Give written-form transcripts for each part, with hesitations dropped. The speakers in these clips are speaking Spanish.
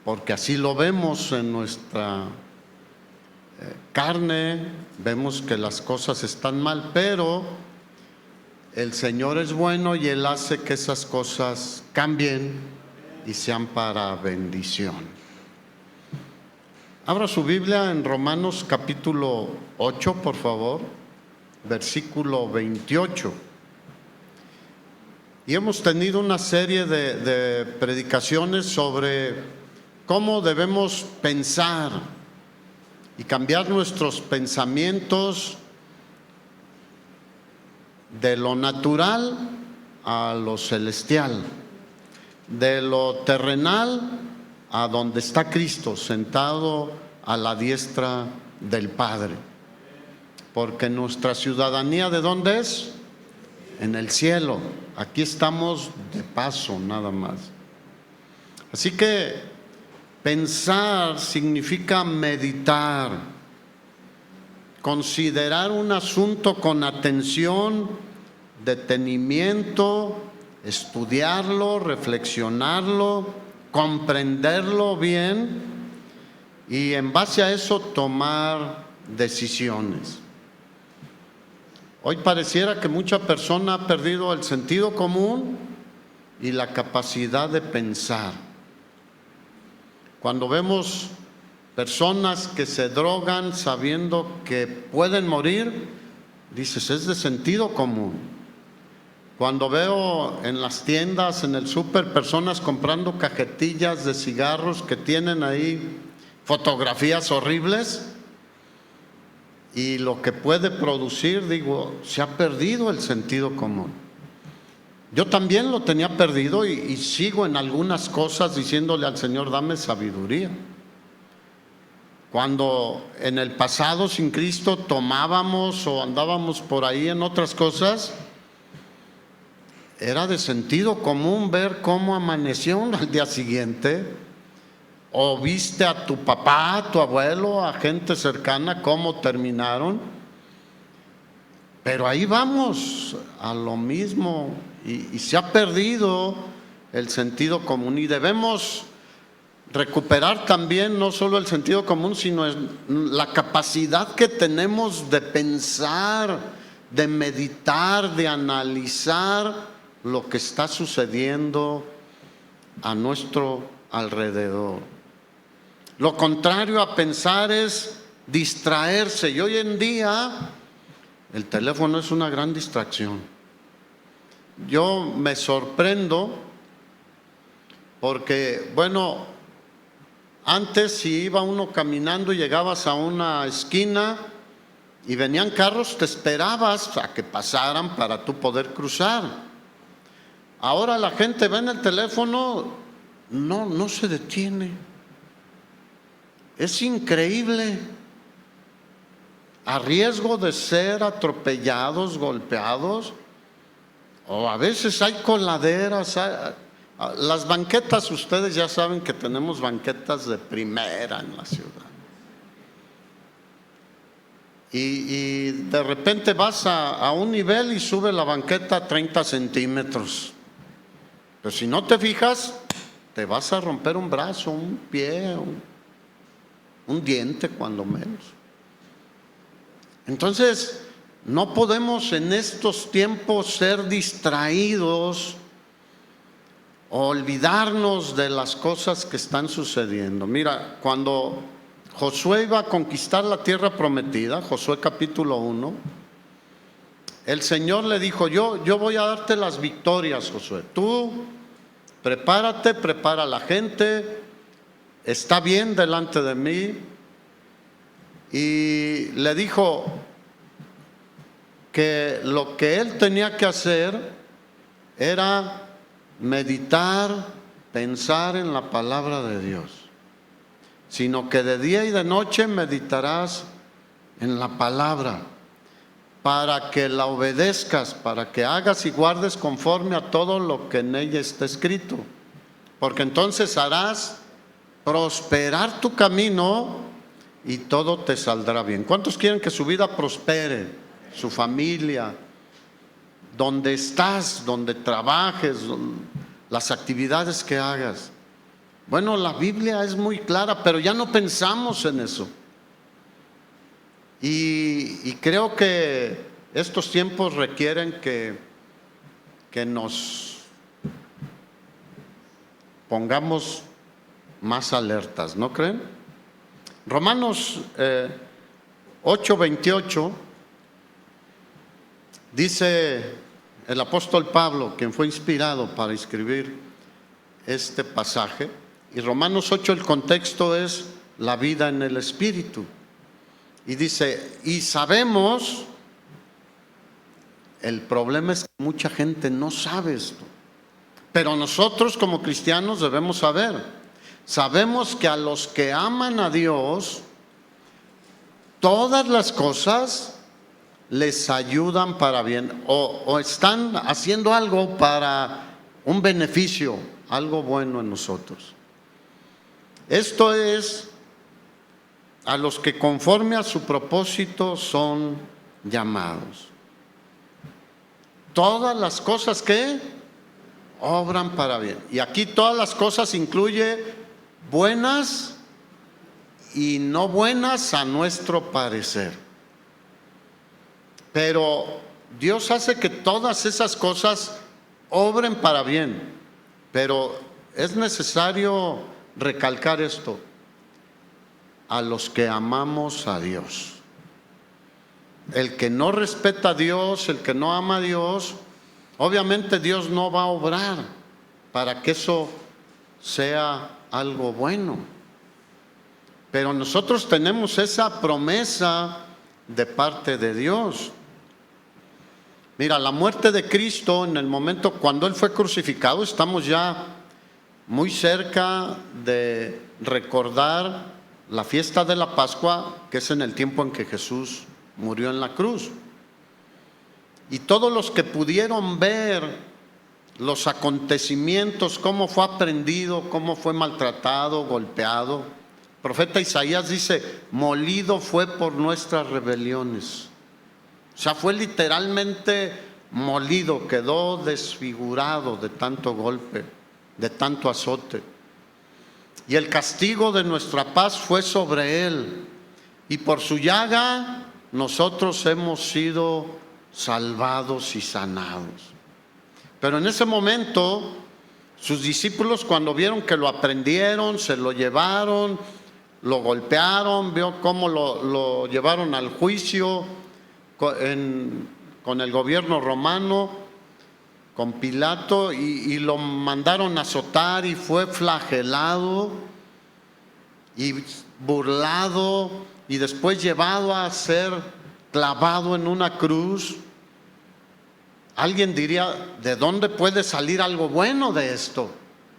porque así lo vemos en nuestra carne, vemos que las cosas están mal, pero el Señor es bueno y Él hace que esas cosas cambien y sean para bendición. Abra su Biblia en Romanos capítulo 8, por favor, versículo 28. Y hemos tenido una serie de predicaciones sobre cómo debemos pensar y cambiar nuestros pensamientos de lo natural a lo celestial, de lo terrenal a donde está Cristo sentado a la diestra del Padre. Porque nuestra ciudadanía, ¿de dónde es? En el cielo. Aquí estamos de paso nada más. Así que pensar significa meditar, considerar un asunto con atención, detenimiento, estudiarlo, reflexionarlo, comprenderlo bien y en base a eso tomar decisiones. Hoy pareciera que mucha persona ha perdido el sentido común y la capacidad de pensar. Cuando vemos personas que se drogan sabiendo que pueden morir, dices, es de sentido común. Cuando veo en las tiendas, en el súper, personas comprando cajetillas de cigarros que tienen ahí fotografías horribles y lo que puede producir, digo, se ha perdido el sentido común. Yo también lo tenía perdido y sigo en algunas cosas diciéndole al Señor, dame sabiduría. Cuando en el pasado sin Cristo tomábamos o andábamos por ahí en otras cosas, era de sentido común ver cómo amaneció al día siguiente, o viste a tu papá, a tu abuelo, a gente cercana, cómo terminaron. Pero ahí vamos a lo mismo y se ha perdido el sentido común y debemos recuperar también no solo el sentido común, sino la capacidad que tenemos de pensar, de meditar, de analizar lo que está sucediendo a nuestro alrededor. Lo contrario a pensar es distraerse, y hoy en día el teléfono es una gran distracción. Yo me sorprendo porque, bueno, antes si iba uno caminando y llegabas a una esquina y venían carros, te esperabas a que pasaran para tú poder cruzar. Ahora la gente ve en el teléfono, no se detiene. Es increíble. A riesgo de ser atropellados, golpeados, o a veces hay coladeras. Las banquetas, ustedes ya saben que tenemos banquetas de primera en la ciudad. Y de repente vas a un nivel y sube la banqueta 30 centímetros. Pero si no te fijas, te vas a romper un brazo, un pie, un diente cuando menos. Entonces, no podemos en estos tiempos ser distraídos o olvidarnos de las cosas que están sucediendo. Mira, cuando Josué iba a conquistar la tierra prometida, Josué capítulo 1, el Señor le dijo, yo voy a darte las victorias, Josué. Tú prepárate, prepara a la gente, está bien delante de mí. Y le dijo que lo que él tenía que hacer era meditar, pensar en la palabra de Dios, sino que de día y de noche meditarás en la palabra, para que la obedezcas, para que hagas y guardes conforme a todo lo que en ella está escrito, porque entonces harás prosperar tu camino y todo te saldrá bien. ¿Cuántos quieren que su vida prospere? Su familia, donde estás, donde trabajes, las actividades que hagas. Bueno, la Biblia es muy clara, pero ya no pensamos en eso. Y creo que estos tiempos requieren que nos pongamos más alertas, ¿no creen? Romanos 8:28 dice el apóstol Pablo, quien fue inspirado para escribir este pasaje, y Romanos 8, el contexto es la vida en el Espíritu. Y dice, y sabemos, el problema es que mucha gente no sabe esto, pero nosotros como cristianos debemos saber. Sabemos que a los que aman a Dios, todas las cosas les ayudan para bien, o están haciendo algo para un beneficio, algo bueno en nosotros. Esto es a los que conforme a su propósito son llamados. Todas las cosas que obran para bien. Y aquí todas las cosas incluye buenas y no buenas a nuestro parecer. Pero Dios hace que todas esas cosas obren para bien. Pero es necesario recalcar esto: a los que amamos a Dios. El que no respeta a Dios, el que no ama a Dios, obviamente Dios no va a obrar para que eso sea algo bueno. Pero nosotros tenemos esa promesa de parte de Dios. Mira, la muerte de Cristo en el momento cuando Él fue crucificado, estamos ya muy cerca de recordar la fiesta de la Pascua, que es en el tiempo en que Jesús murió en la cruz. Y todos los que pudieron ver los acontecimientos, cómo fue aprendido, cómo fue maltratado, golpeado. El profeta Isaías dice, molido fue por nuestras rebeliones. O sea, fue literalmente molido, quedó desfigurado de tanto golpe, de tanto azote. Y el castigo de nuestra paz fue sobre él, y por su llaga nosotros hemos sido salvados y sanados. Pero en ese momento, sus discípulos, cuando vieron que lo aprendieron, se lo llevaron, lo golpearon, vio cómo lo llevaron al juicio con el gobierno romano, con Pilato, y lo mandaron a azotar, y fue flagelado y burlado, y después llevado a ser clavado en una cruz. Alguien diría, ¿de dónde puede salir algo bueno de esto?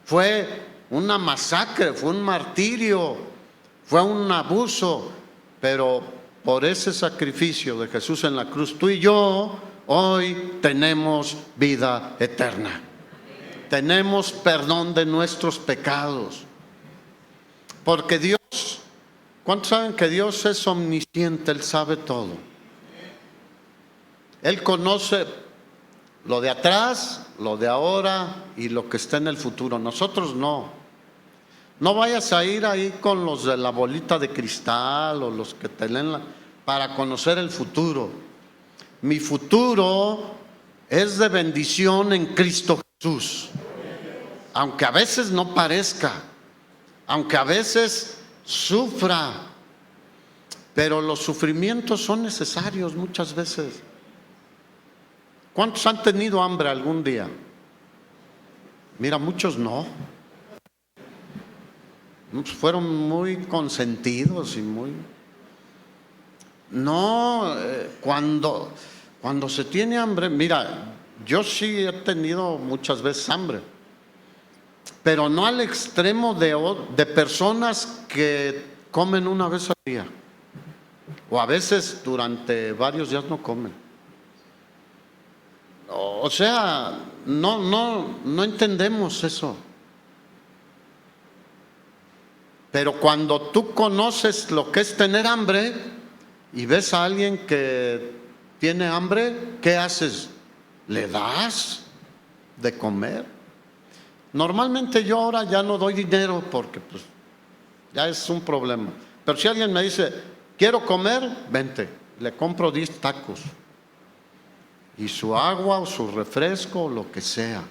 Fue una masacre, fue un martirio, fue un abuso, pero por ese sacrificio de Jesús en la cruz, tú y yo hoy tenemos vida eterna. Tenemos perdón de nuestros pecados. Porque Dios, ¿cuántos saben que Dios es omnisciente? Él sabe todo. Él conoce lo de atrás, lo de ahora y lo que está en el futuro. Nosotros no. No vayas a ir ahí con los de la bolita de cristal o los que te leen para conocer el futuro. Mi futuro es de bendición en Cristo Jesús. Aunque a veces no parezca, aunque a veces sufra, pero los sufrimientos son necesarios muchas veces. ¿Cuántos han tenido hambre algún día? Mira, muchos no. Fueron muy consentidos y muy... No, cuando se tiene hambre, mira, yo sí he tenido muchas veces hambre, pero no al extremo de personas que comen una vez al día, o a veces durante varios días no comen. O sea, no entendemos eso. Pero cuando tú conoces lo que es tener hambre y ves a alguien que tiene hambre, ¿qué haces? ¿Le das de comer? Normalmente yo ahora ya no doy dinero porque pues ya es un problema. Pero si alguien me dice, quiero comer, vente, le compro 10 tacos. Y su agua o su refresco o lo que sea.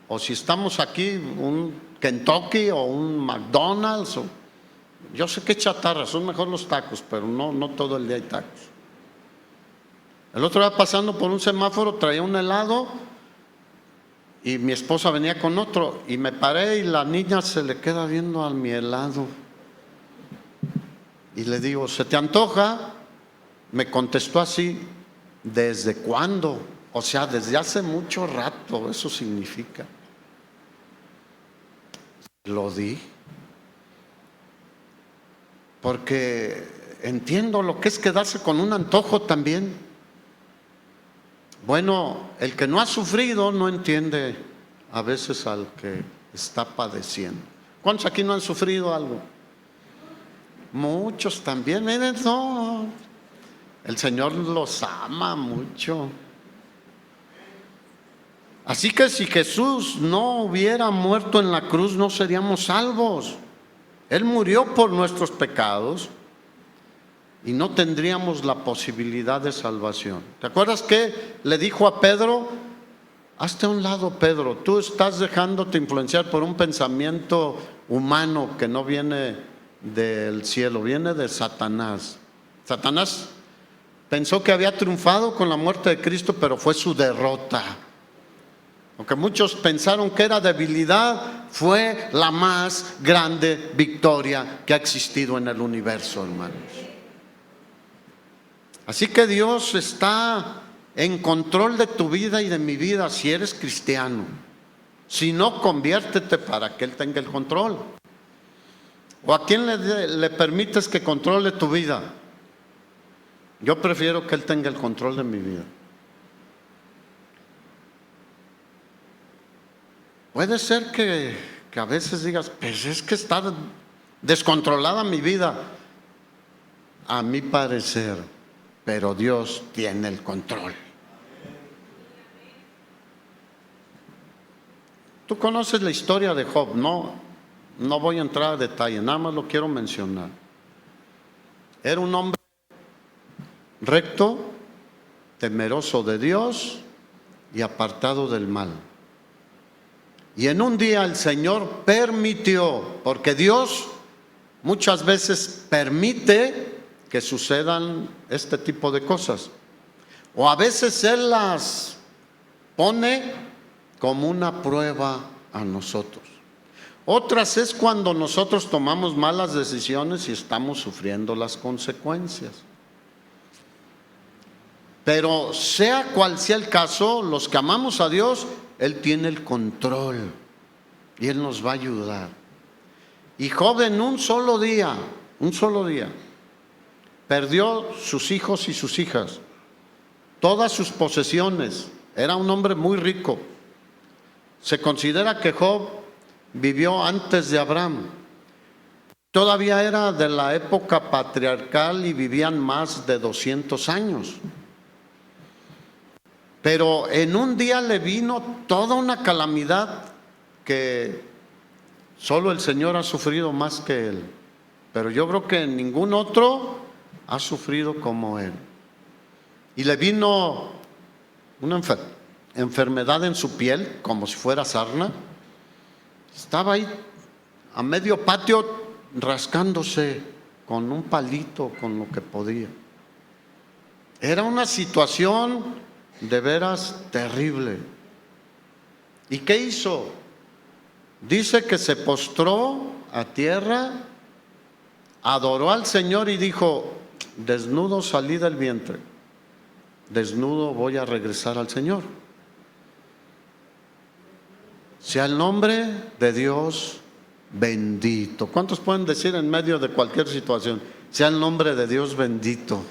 O si estamos aquí, un Kentucky o un McDonald's. Yo sé que chatarra, son mejor los tacos, pero no todo el día hay tacos. El otro día pasando por un semáforo traía un helado y mi esposa venía con otro y me paré y la niña se le queda viendo a mi helado. Y le digo, ¿se te antoja? Me contestó así, ¿desde cuándo? O sea, desde hace mucho rato, eso significa. Lo di. Porque entiendo lo que es quedarse con un antojo también. Bueno, el que no ha sufrido no entiende a veces al que está padeciendo. ¿Cuántos aquí no han sufrido algo? Muchos también, miren, no. El Señor los ama mucho. Así que si Jesús no hubiera muerto en la cruz, no seríamos salvos. Él murió por nuestros pecados y no tendríamos la posibilidad de salvación. ¿Te acuerdas que le dijo a Pedro? Hazte a un lado, Pedro, tú estás dejándote influenciar por un pensamiento humano que no viene del cielo, viene de Satanás. Satanás pensó que había triunfado con la muerte de Cristo, pero fue su derrota. Aunque muchos pensaron que era debilidad, fue la más grande victoria que ha existido en el universo, hermanos. Así que Dios está en control de tu vida y de mi vida si eres cristiano. Si no, conviértete para que Él tenga el control. ¿O a quién le permites que controle tu vida? Yo prefiero que Él tenga el control de mi vida. Puede ser que a veces digas, pues es que está descontrolada mi vida. A mi parecer, pero Dios tiene el control. Tú conoces la historia de Job, no voy a entrar a detalle, nada más lo quiero mencionar. Era un hombre recto, temeroso de Dios y apartado del mal. Y en un día el Señor permitió, porque Dios muchas veces permite que sucedan este tipo de cosas. O a veces Él las pone como una prueba a nosotros. Otras es cuando nosotros tomamos malas decisiones y estamos sufriendo las consecuencias. Pero sea cual sea el caso, los que amamos a Dios, Él tiene el control y Él nos va a ayudar. Y Job en un solo día, perdió sus hijos y sus hijas, todas sus posesiones. Era un hombre muy rico. Se considera que Job vivió antes de Abraham. Todavía era de la época patriarcal y vivían más de 200 años. Pero en un día le vino toda una calamidad que solo el Señor ha sufrido más que él. Pero yo creo que ningún otro ha sufrido como él. Y le vino una enfermedad en su piel, como si fuera sarna. Estaba ahí a medio patio rascándose con un palito, con lo que podía. Era una situación de veras terrible. ¿Y qué hizo? Dice que se postró a tierra, adoró al Señor y dijo: desnudo salí del vientre, desnudo voy a regresar al Señor. Sea el nombre de Dios bendito. ¿Cuántos pueden decir en medio de cualquier situación: sea el nombre de Dios bendito?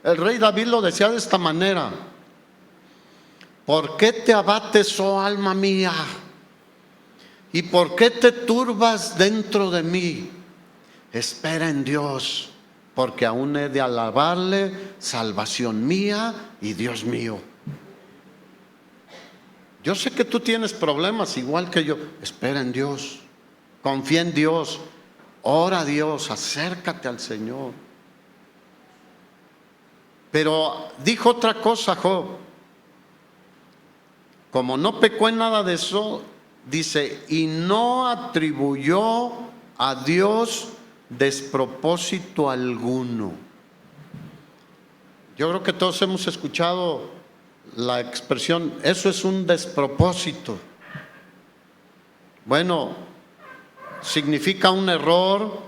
El rey David lo decía de esta manera: ¿por qué te abates, oh alma mía? ¿Y por qué te turbas dentro de mí? Espera en Dios, porque aún he de alabarle, salvación mía y Dios mío. Yo sé que tú tienes problemas igual que yo. Espera en Dios, confía en Dios, ora a Dios, acércate al Señor. Pero dijo otra cosa Job. Como no pecó en nada de eso, dice, y no atribuyó a Dios despropósito alguno. Yo creo que todos hemos escuchado la expresión, eso es un despropósito. Bueno, significa un error,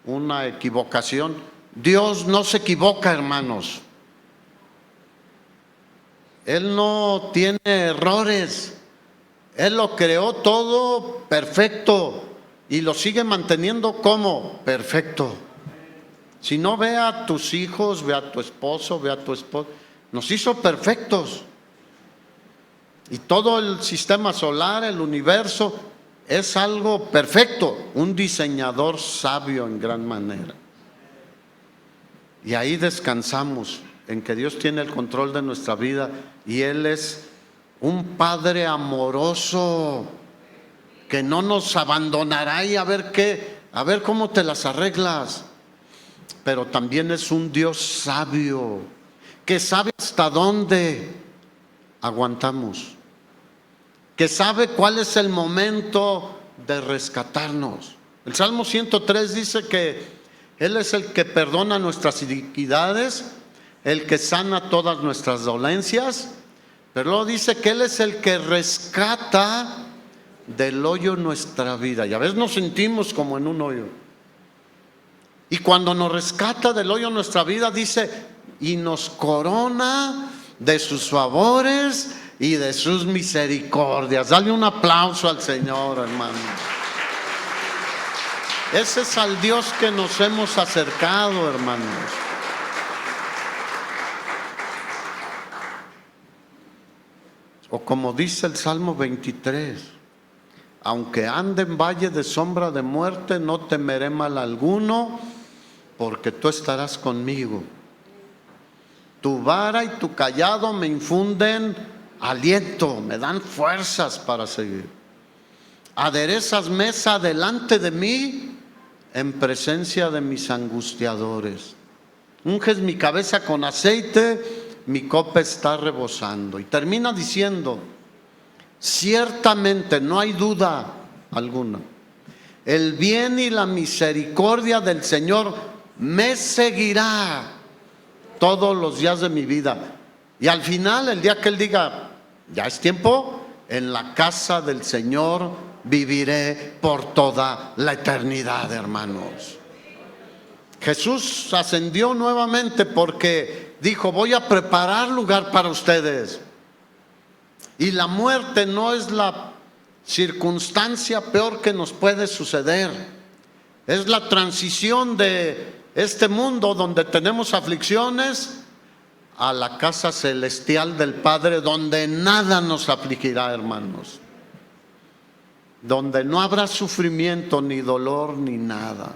una equivocación. Dios no se equivoca, hermanos. Él no tiene errores. Él lo creó todo perfecto y lo sigue manteniendo como perfecto. Si no, ve a tus hijos, ve a tu esposo, ve a tu esposa. Nos hizo perfectos. Y todo el sistema solar, el universo, es algo perfecto. Un diseñador sabio en gran manera. Y ahí descansamos en que Dios tiene el control de nuestra vida y Él es un Padre amoroso que no nos abandonará y a ver cómo te las arreglas. Pero también es un Dios sabio que sabe hasta dónde aguantamos, que sabe cuál es el momento de rescatarnos. El Salmo 103 dice que Él es el que perdona nuestras iniquidades, el que sana todas nuestras dolencias, pero luego dice que Él es el que rescata del hoyo nuestra vida. Y a veces nos sentimos como en un hoyo. Y cuando nos rescata del hoyo nuestra vida, dice, y nos corona de sus favores y de sus misericordias. Dale un aplauso al Señor, hermano. Ese es al Dios que nos hemos acercado, hermanos. O como dice el Salmo 23, aunque ande en valle de sombra de muerte, no temeré mal alguno, porque tú estarás conmigo. Tu vara y tu cayado me infunden aliento, me dan fuerzas para seguir. Aderezas mesa delante de mí en presencia de mis angustiadores. Unges mi cabeza con aceite, mi copa está rebosando. Y termina diciendo, ciertamente, no hay duda alguna, el bien y la misericordia del Señor me seguirá todos los días de mi vida. Y al final, el día que Él diga, ya es tiempo, en la casa del Señor viviré por toda la eternidad, hermanos. Jesús ascendió nuevamente porque dijo, voy a preparar lugar para ustedes. Y la muerte no es la circunstancia peor que nos puede suceder. Es la transición de este mundo donde tenemos aflicciones a la casa celestial del Padre, donde nada nos afligirá, hermanos. Donde no habrá sufrimiento, ni dolor, ni nada.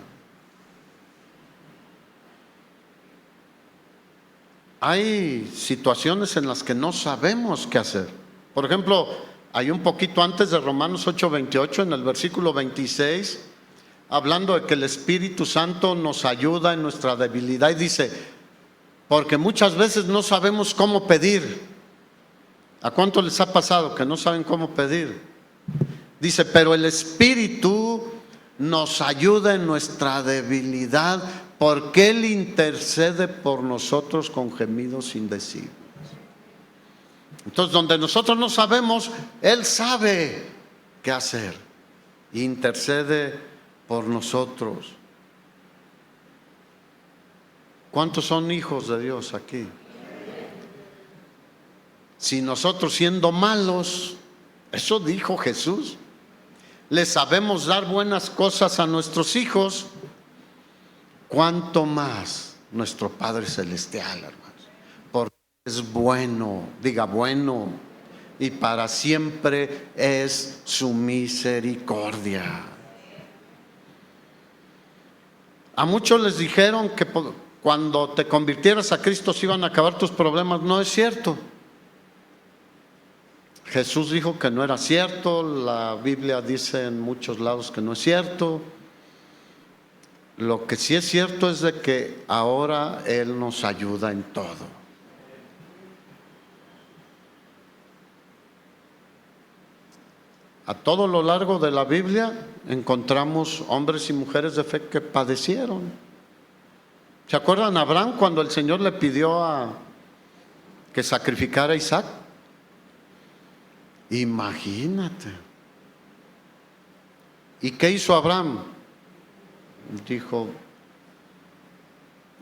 Hay situaciones en las que no sabemos qué hacer. Por ejemplo, hay un poquito antes de Romanos 8:28, en el versículo 26, hablando de que el Espíritu Santo nos ayuda en nuestra debilidad, y dice, porque muchas veces no sabemos cómo pedir. ¿A cuánto les ha pasado que no saben cómo pedir? Dice, pero el Espíritu nos ayuda en nuestra debilidad, porque Él intercede por nosotros con gemidos indecibles. Entonces, donde nosotros no sabemos, Él sabe qué hacer. Intercede por nosotros. ¿Cuántos son hijos de Dios aquí? Si nosotros, siendo malos, eso dijo Jesús, le sabemos dar buenas cosas a nuestros hijos, ¿cuánto más nuestro Padre Celestial, hermanos? Porque es bueno, diga bueno, y para siempre es su misericordia. A muchos les dijeron que cuando te convirtieras a Cristo se iban a acabar tus problemas. No es cierto. Jesús dijo que no era cierto, la Biblia dice en muchos lados que no es cierto. Lo que sí es cierto es de que ahora Él nos ayuda en todo. A todo lo largo de la Biblia encontramos hombres y mujeres de fe que padecieron. ¿Se acuerdan Abraham cuando el Señor le pidió que sacrificara a Isaac? Imagínate. ¿Y qué hizo Abraham? Dijo,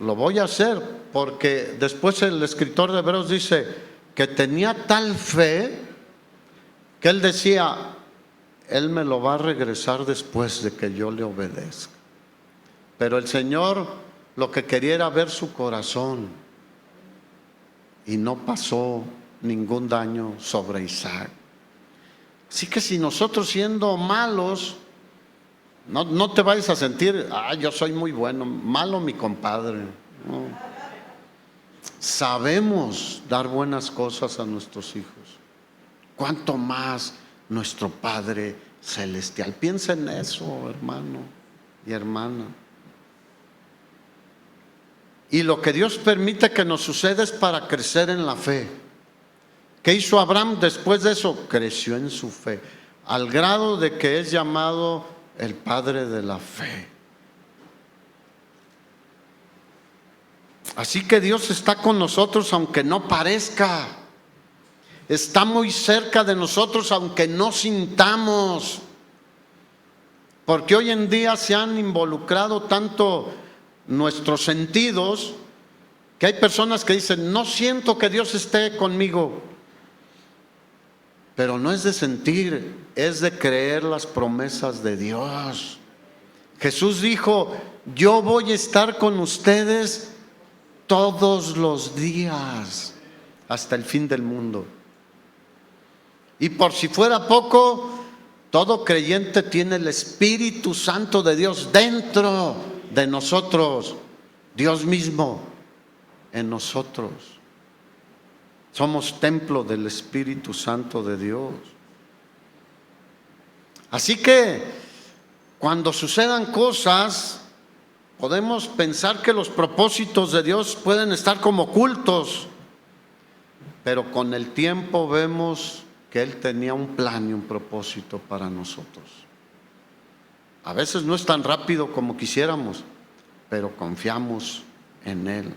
lo voy a hacer, porque después el escritor de Hebreos dice que tenía tal fe que él decía, Él me lo va a regresar después de que yo le obedezca. Pero el Señor lo que quería era ver su corazón, y no pasó ningún daño sobre Isaac. Así que si nosotros siendo malos, no te vayas a sentir, yo soy muy bueno, malo mi compadre. No. Sabemos dar buenas cosas a nuestros hijos. ¿Cuánto más nuestro Padre Celestial? Piensa en eso, hermano y hermana. Y lo que Dios permite que nos suceda es para crecer en la fe. ¿Qué hizo Abraham después de eso? Creció en su fe, al grado de que es llamado el padre de la fe. Así que Dios está con nosotros aunque no parezca. Está muy cerca de nosotros aunque no sintamos. Porque hoy en día se han involucrado tanto nuestros sentidos que hay personas que dicen, no siento que Dios esté conmigo. Pero no es de sentir, es de creer las promesas de Dios. Jesús dijo, yo voy a estar con ustedes todos los días hasta el fin del mundo. Y por si fuera poco, todo creyente tiene el Espíritu Santo de Dios dentro de nosotros, Dios mismo en nosotros. Somos templo del Espíritu Santo de Dios. Así que cuando sucedan cosas, podemos pensar que los propósitos de Dios pueden estar como ocultos, pero con el tiempo vemos que Él tenía un plan y un propósito para nosotros. A veces no es tan rápido como quisiéramos, pero confiamos en Él.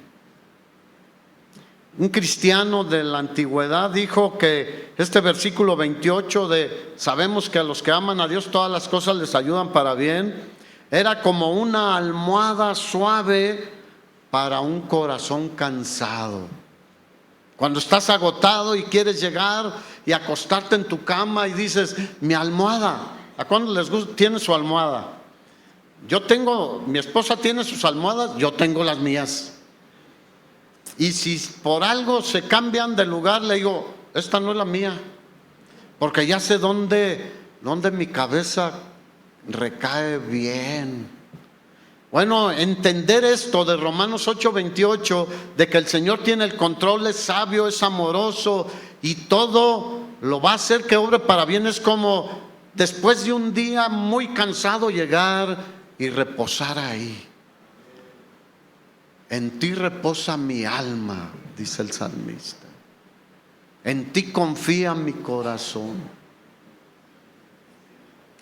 Un cristiano de la antigüedad dijo que este versículo 28 de sabemos que a los que aman a Dios todas las cosas les ayudan para bien, era como una almohada suave para un corazón cansado. Cuando estás agotado y quieres llegar y acostarte en tu cama y dices, mi almohada. ¿A cuándo les gusta? ¿Tiene su almohada? Mi esposa tiene sus almohadas, yo tengo las mías. Y si por algo se cambian de lugar, le digo, esta no es la mía, porque ya sé dónde mi cabeza recae bien. Bueno, entender esto de Romanos 8:28, de que el Señor tiene el control, es sabio, es amoroso y todo lo va a hacer que obre para bien, es como después de un día muy cansado llegar y reposar ahí. En ti reposa mi alma, dice el salmista. En ti confía mi corazón.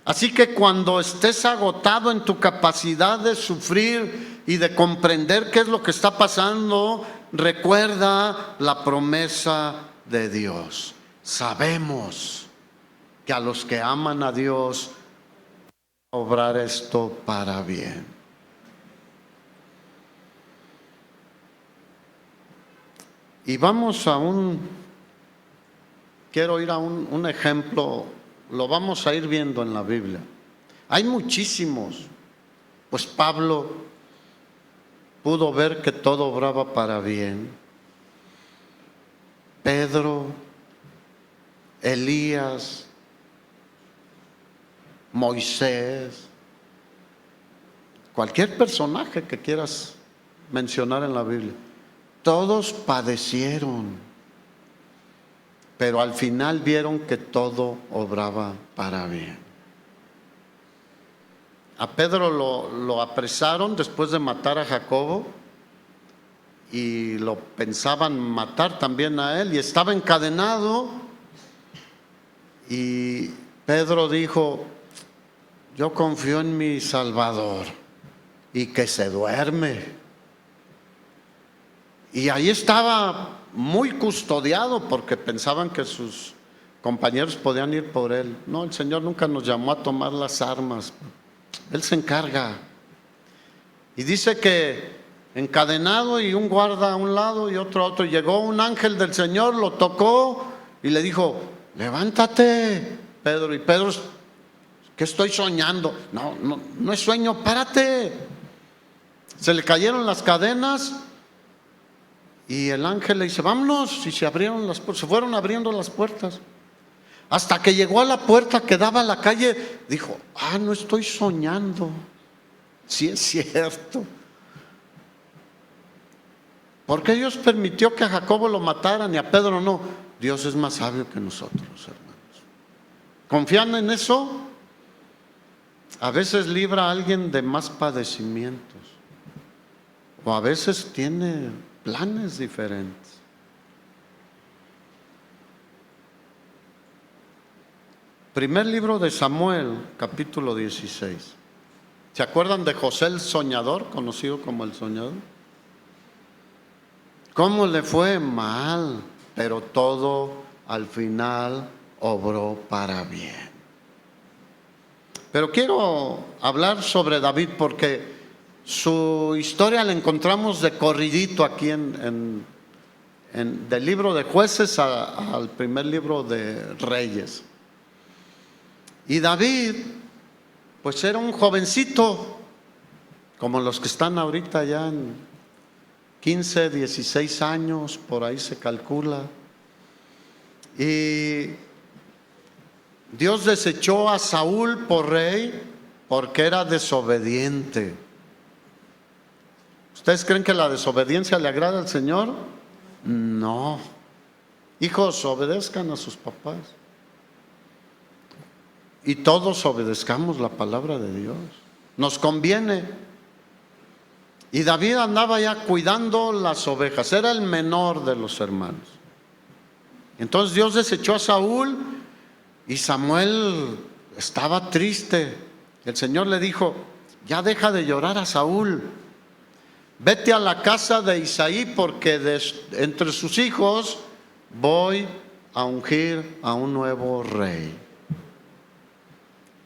Así que cuando estés agotado en tu capacidad de sufrir y de comprender qué es lo que está pasando, recuerda la promesa de Dios. Sabemos que a los que aman a Dios, obrar esto para bien. Y vamos quiero ir a un ejemplo, lo vamos a ir viendo en la Biblia. Hay muchísimos, pues Pablo pudo ver que todo obraba para bien. Pedro, Elías, Moisés, cualquier personaje que quieras mencionar en la Biblia. Todos padecieron. pero al final vieron que todo obraba para bien. A Pedro lo apresaron después de matar a Jacobo y lo pensaban matar también a él, y estaba encadenado, y Pedro dijo: yo confío en mi Salvador, y que se duerme. Y ahí estaba muy custodiado porque pensaban que sus compañeros podían ir por él. No, el Señor nunca nos llamó a tomar las armas, Él se encarga. Y dice que encadenado, y un guarda a un lado y otro a otro, llegó un ángel del Señor, lo tocó y le dijo: levántate, Pedro. Y Pedro: ¿qué estoy soñando? No es sueño, párate. Se le cayeron las cadenas y el ángel le dice: vámonos. Y se abrieron las puertas, se fueron abriendo las puertas. Hasta que llegó a la puerta que daba a la calle, dijo: no estoy soñando, sí es cierto. ¿Por qué Dios permitió que a Jacobo lo mataran y a Pedro no? Dios es más sabio que nosotros, hermanos. ¿Confían en eso? A veces libra a alguien de más padecimientos, o a veces tiene planes diferentes. Primer libro de Samuel, capítulo 16. ¿Se acuerdan de José el soñador, conocido como el soñador? ¿Cómo le fue? Mal, pero todo al final obró para bien. Pero quiero hablar sobre David porque su historia la encontramos de corridito aquí del libro de Jueces al primer libro de Reyes. Y David, pues era un jovencito, como los que están ahorita ya en 15, 16 años, por ahí se calcula. Y Dios desechó a Saúl por rey porque era desobediente. ¿Ustedes creen que la desobediencia le agrada al Señor? No. Hijos, obedezcan a sus papás. Y todos obedezcamos la palabra de Dios. Nos conviene. Y David andaba ya cuidando las ovejas. Era el menor de los hermanos. Entonces Dios desechó a Saúl y Samuel estaba triste. El Señor le dijo: ya deja de llorar a Saúl. Vete a la casa de Isaí, porque entre sus hijos voy a ungir a un nuevo rey.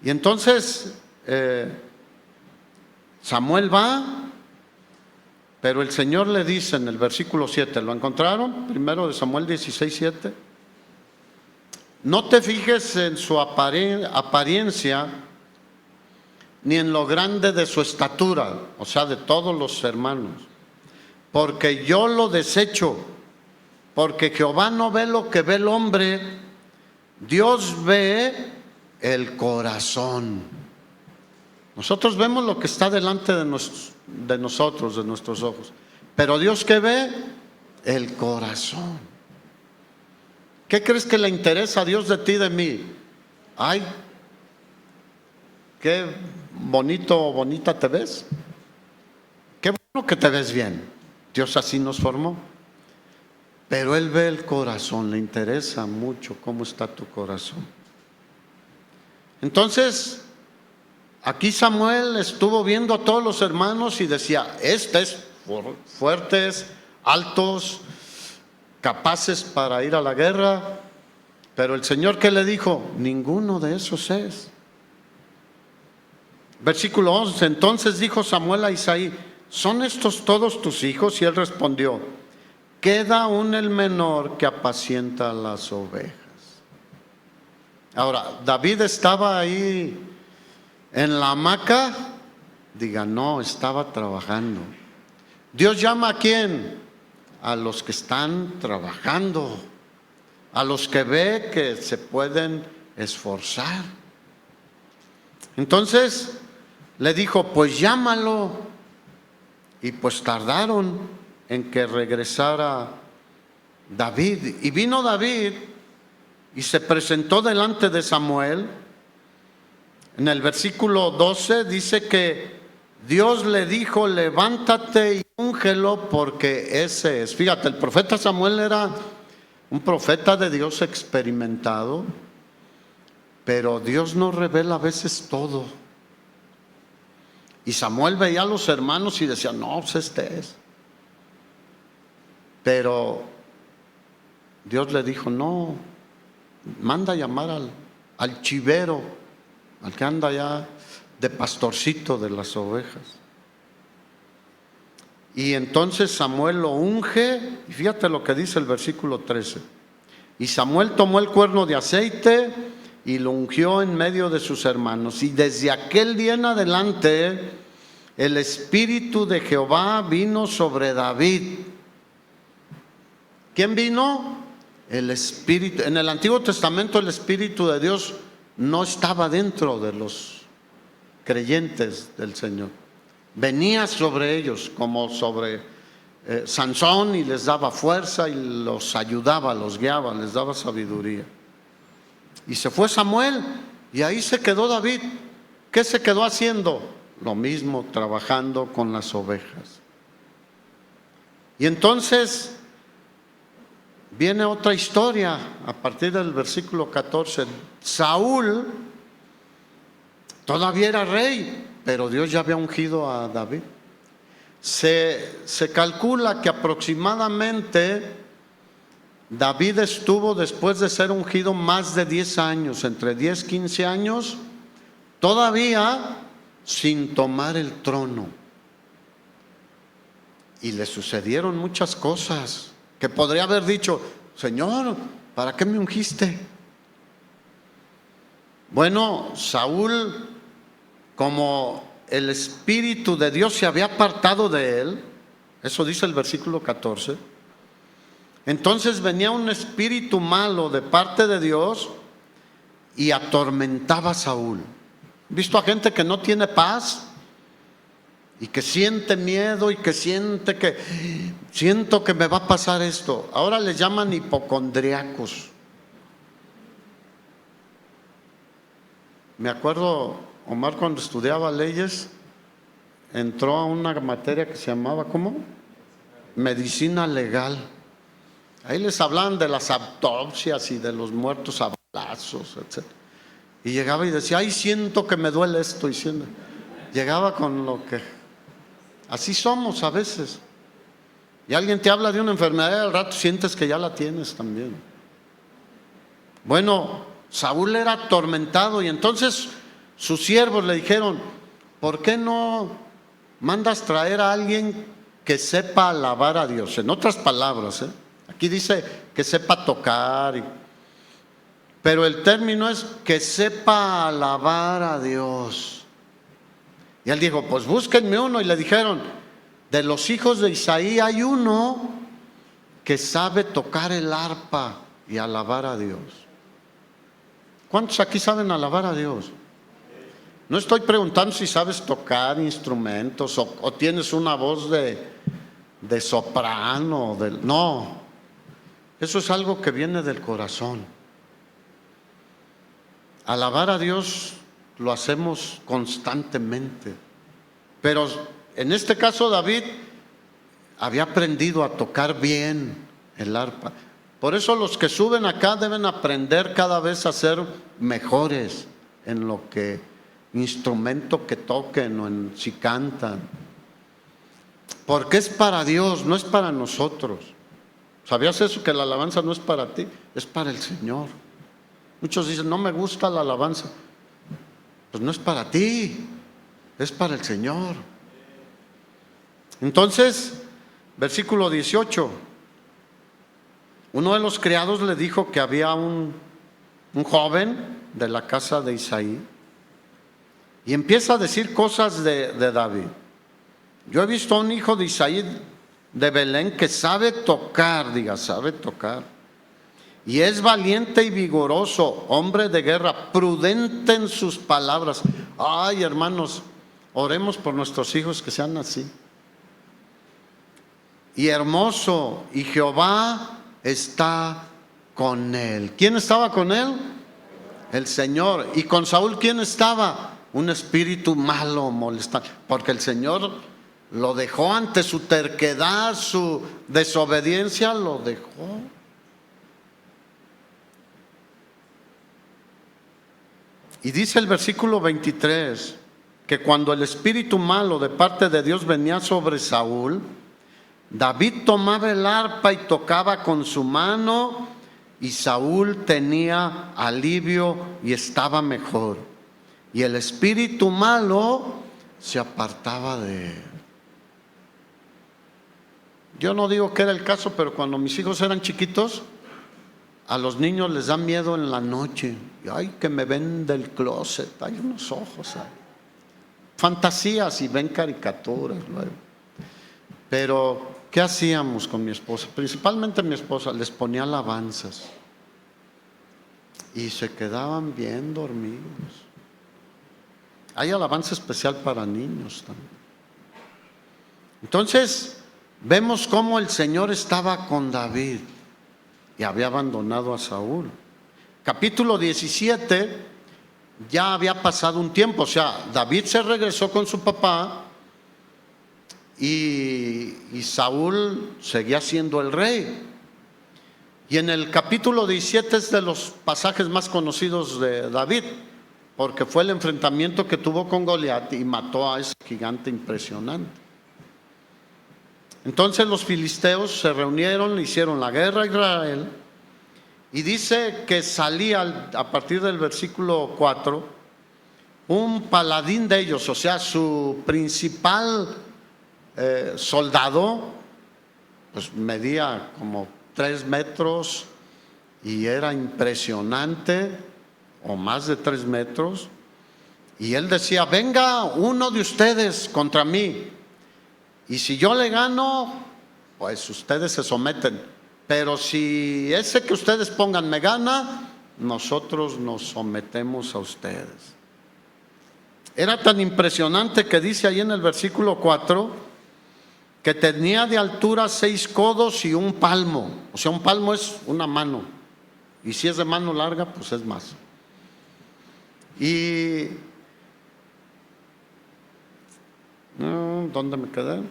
Y entonces Samuel va, pero el Señor le dice en el versículo 7, ¿lo encontraron? Primero de Samuel 16, 7. No te fijes en su apariencia, ni en lo grande de su estatura, o sea, de todos los hermanos, porque yo lo desecho, porque Jehová no ve lo que ve el hombre, Dios ve el corazón. Nosotros vemos lo que está delante de nosotros, de nuestros ojos, pero Dios, ¿qué ve? El corazón. ¿Qué crees que le interesa a Dios de ti y de mí? Ay, qué bonito o bonita te ves. Qué bueno que te ves bien. Dios así nos formó. Pero Él ve el corazón, le interesa mucho cómo está tu corazón. Entonces, aquí Samuel estuvo viendo a todos los hermanos y decía: fuertes, altos, capaces para ir a la guerra. Pero el Señor, ¿qué le dijo? Ninguno de esos es. Versículo 11, entonces dijo Samuel a Isaí: ¿son estos todos tus hijos? Y él respondió: queda aún el menor que apacienta las ovejas. Ahora, David estaba ahí en la hamaca. Diga, no, estaba trabajando. Dios llama ¿a quién? A los que están trabajando, a los que ve que se pueden esforzar. Entonces le dijo: pues llámalo. Y pues tardaron en que regresara David. Y vino David y se presentó delante de Samuel. En el versículo 12 dice que Dios le dijo: levántate y úngelo, porque ese es. Fíjate, el profeta Samuel era un profeta de Dios experimentado, pero Dios nos revela a veces todo. Y Samuel veía a los hermanos y decía: no, pues este es. Pero Dios le dijo: no, manda a llamar al chivero, al que anda ya de pastorcito de las ovejas. Y entonces Samuel lo unge, y fíjate lo que dice el versículo 13. Y Samuel tomó el cuerno de aceite y lo ungió en medio de sus hermanos. Y desde aquel día en adelante el Espíritu de Jehová vino sobre David. ¿Quién vino? El Espíritu. En el Antiguo Testamento el Espíritu de Dios no estaba dentro de los creyentes del Señor. Venía sobre ellos como sobre Sansón, y les daba fuerza y los ayudaba, los guiaba, les daba sabiduría. Y se fue Samuel y ahí se quedó David. ¿Qué se quedó haciendo? Lo mismo, trabajando con las ovejas. Y entonces viene otra historia a partir del versículo 14. Saúl todavía era rey, pero Dios ya había ungido a David. Se calcula que aproximadamente David estuvo, después de ser ungido, más de 10 años, entre 10 y 15 años, todavía sin tomar el trono. Y le sucedieron muchas cosas que podría haber dicho: Señor, ¿para qué me ungiste? Bueno, Saúl, como el Espíritu de Dios se había apartado de él, eso dice el versículo 14, entonces venía un espíritu malo de parte de Dios y atormentaba a Saúl. ¿Visto a gente que no tiene paz? Y que siente miedo y que siente que siento que me va a pasar esto. Ahora les llaman hipocondriacos. Me acuerdo, Omar, cuando estudiaba leyes, entró a una materia que se llamaba, ¿cómo? Medicina legal. Ahí les hablaban de las autopsias y de los muertos a balazos, etc. Y llegaba y decía: ay, siento que me duele esto. Y llegaba con lo que... Así somos a veces. Y alguien te habla de una enfermedad y al rato sientes que ya la tienes también. Bueno, Saúl era atormentado y entonces sus siervos le dijeron: ¿por qué no mandas traer a alguien que sepa alabar a Dios? En otras palabras, aquí dice que sepa tocar, pero el término es que sepa alabar a Dios. Y él dijo: pues búsquenme uno. Y le dijeron: de los hijos de Isaí hay uno que sabe tocar el arpa y alabar a Dios. ¿Cuántos aquí saben alabar a Dios? No estoy preguntando si sabes tocar instrumentos o tienes una voz de soprano. No, eso es algo que viene del corazón. Alabar a Dios lo hacemos constantemente. Pero en este caso David había aprendido a tocar bien el arpa. Por eso los que suben acá deben aprender cada vez a ser mejores en lo que instrumento que toquen o si cantan. Porque es para Dios, no es para nosotros. ¿Sabías eso? Que la alabanza no es para ti, es para el Señor. Muchos dicen: no me gusta la alabanza. Pues no es para ti, es para el Señor. Entonces, versículo 18. Uno de los criados le dijo que había un joven de la casa de Isaí, y empieza a decir cosas de David. Yo he visto a un hijo de Isaí de Belén que sabe tocar, sabe tocar. Y es valiente y vigoroso, hombre de guerra, prudente en sus palabras. Ay, hermanos, oremos por nuestros hijos que sean así. Y hermoso, y Jehová está con él. ¿Quién estaba con él? El Señor. ¿Y con Saúl quién estaba? Un espíritu malo molestando, porque el Señor lo dejó ante su terquedad, su desobediencia, lo dejó. Y dice el versículo 23 que cuando el espíritu malo de parte de Dios venía sobre Saúl, David tomaba el arpa y tocaba con su mano, y Saúl tenía alivio y estaba mejor. Y el espíritu malo se apartaba de él. Yo no digo que era el caso, pero cuando mis hijos eran chiquitos, a los niños les da miedo en la noche. Y, ay, que me ven del closet, hay unos ojos ahí. Fantasías, y ven caricaturas luego. Pero, ¿qué hacíamos con mi esposa? Principalmente mi esposa, les ponía alabanzas. Y se quedaban bien dormidos. Hay alabanza especial para niños también. Entonces, vemos cómo el Señor estaba con David y había abandonado a Saúl. Capítulo 17, ya había pasado un tiempo, o sea, David se regresó con su papá y Saúl seguía siendo el rey. Y en el capítulo 17 es de los pasajes más conocidos de David, porque fue el enfrentamiento que tuvo con Goliat y mató a ese gigante impresionante. Entonces los filisteos se reunieron, le hicieron la guerra a Israel, y dice que salía a partir del versículo 4 un paladín de ellos, o sea, su principal soldado, pues medía como 3 metros y era impresionante, o más de 3 metros, y él decía: venga uno de ustedes contra mí, y si yo le gano, pues ustedes se someten, pero si ese que ustedes pongan me gana, nosotros nos sometemos a ustedes. Era tan impresionante que dice ahí en el versículo 4 que tenía de altura 6 codos y un palmo. O sea, un palmo es una mano, y si es de mano larga, pues es más. Y ¿dónde me quedé?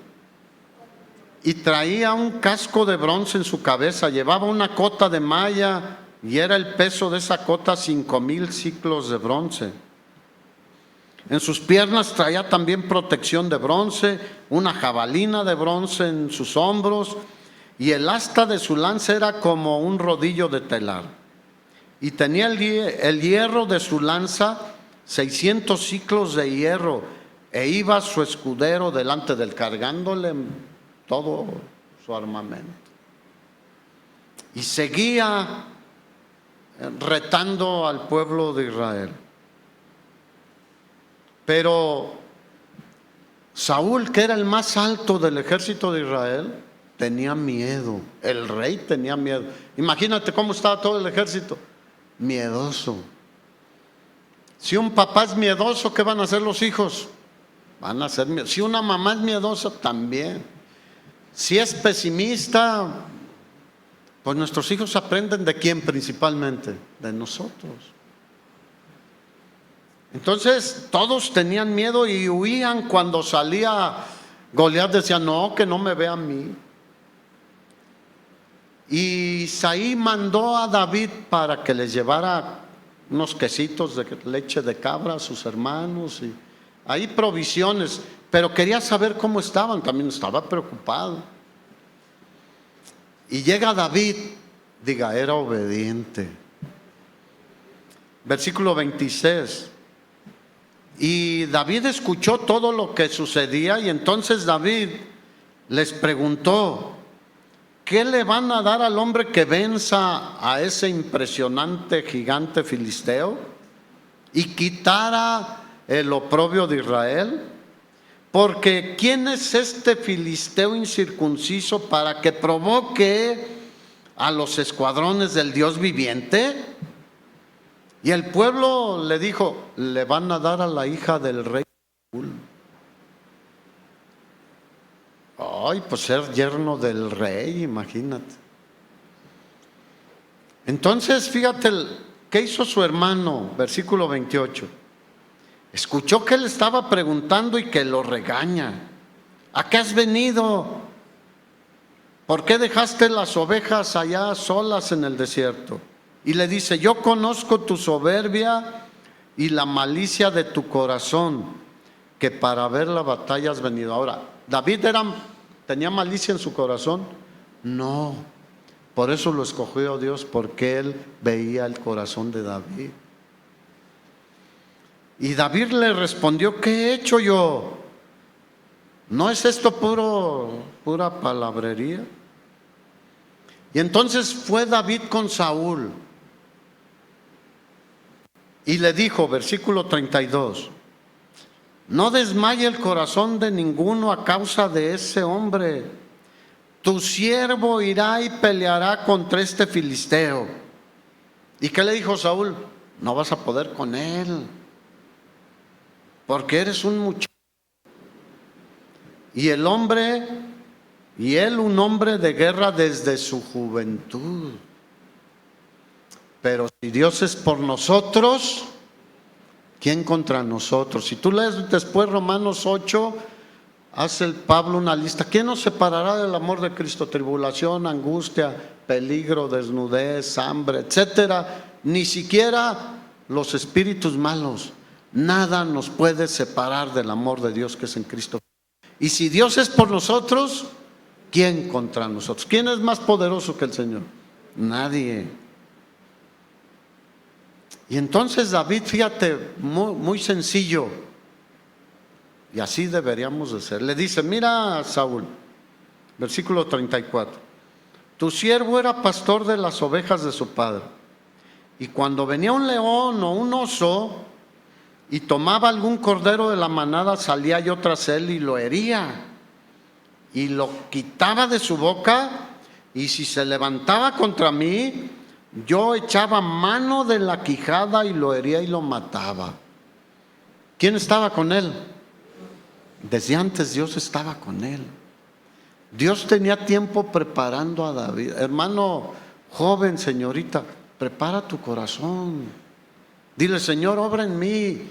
Y traía un casco de bronce en su cabeza, llevaba una cota de malla, y era el peso de esa cota 5,000 siclos de bronce. En sus piernas traía también protección de bronce, una jabalina de bronce en sus hombros, y el asta de su lanza era como un rodillo de telar. Y tenía el hierro de su lanza 600 siclos de hierro, e iba su escudero delante de él, cargándole todo su armamento. Y seguía retando al pueblo de Israel. Pero Saúl, que era el más alto del ejército de Israel, tenía miedo. El rey tenía miedo. Imagínate cómo estaba todo el ejército. Miedoso. Si un papá es miedoso, ¿qué van a hacer los hijos? Van a ser miedosos. Si una mamá es miedosa, también. Si es pesimista, pues nuestros hijos aprenden ¿de quién principalmente? De nosotros. Entonces todos tenían miedo y huían cuando salía Goliat. Decía: no, que no me vea a mí. Y Isaí mandó a David para que les llevara unos quesitos de leche de cabra a sus hermanos, y ahí provisiones, pero quería saber cómo estaban, también estaba preocupado. Y llega David, era obediente. Versículo 26. Y David escuchó todo lo que sucedía, y entonces David les preguntó: ¿qué le van a dar al hombre que venza a ese impresionante gigante filisteo y quitara el oprobio de Israel? Porque ¿quién es este filisteo incircunciso para que provoque a los escuadrones del Dios viviente? Y el pueblo le dijo: le van a dar a la hija del rey Saúl. Ay, pues ser yerno del rey, imagínate. Entonces, fíjate, ¿qué hizo su hermano? Versículo 28. Escuchó que él estaba preguntando y que lo regaña. ¿A qué has venido? ¿Por qué dejaste las ovejas allá solas en el desierto? Y le dice, yo conozco tu soberbia y la malicia de tu corazón, que para ver la batalla has venido. Ahora, ¿David tenía malicia en su corazón? No, por eso lo escogió Dios, porque él veía el corazón de David. Y David le respondió, ¿qué he hecho yo? ¿No es esto pura palabrería? Y entonces fue David con Saúl y le dijo, versículo 32, no desmaye el corazón de ninguno a causa de ese hombre. Tu siervo irá y peleará contra este filisteo. ¿Y qué le dijo Saúl? No vas a poder con él, porque eres un muchacho. Y él un hombre de guerra desde su juventud. Pero si Dios es por nosotros, ¿quién contra nosotros? Si tú lees después Romanos 8, hace el Pablo una lista. ¿Quién nos separará del amor de Cristo? Tribulación, angustia, peligro, desnudez, hambre, etcétera. Ni siquiera los espíritus malos. Nada nos puede separar del amor de Dios que es en Cristo. Y si Dios es por nosotros, ¿quién contra nosotros? ¿Quién es más poderoso que el Señor? Nadie. Y entonces David, fíjate, muy sencillo, y así deberíamos de ser. Le dice, mira Saúl, versículo 34, tu siervo era pastor de las ovejas de su padre, y cuando venía un león o un oso y tomaba algún cordero de la manada, salía yo tras él y lo hería, y lo quitaba de su boca, y si se levantaba contra mí, yo echaba mano de la quijada y lo hería y lo mataba. ¿Quién estaba con él? Desde antes Dios estaba con él. Dios tenía tiempo preparando a David. Hermano joven, señorita, prepara tu corazón. Dile, Señor, obra en mí,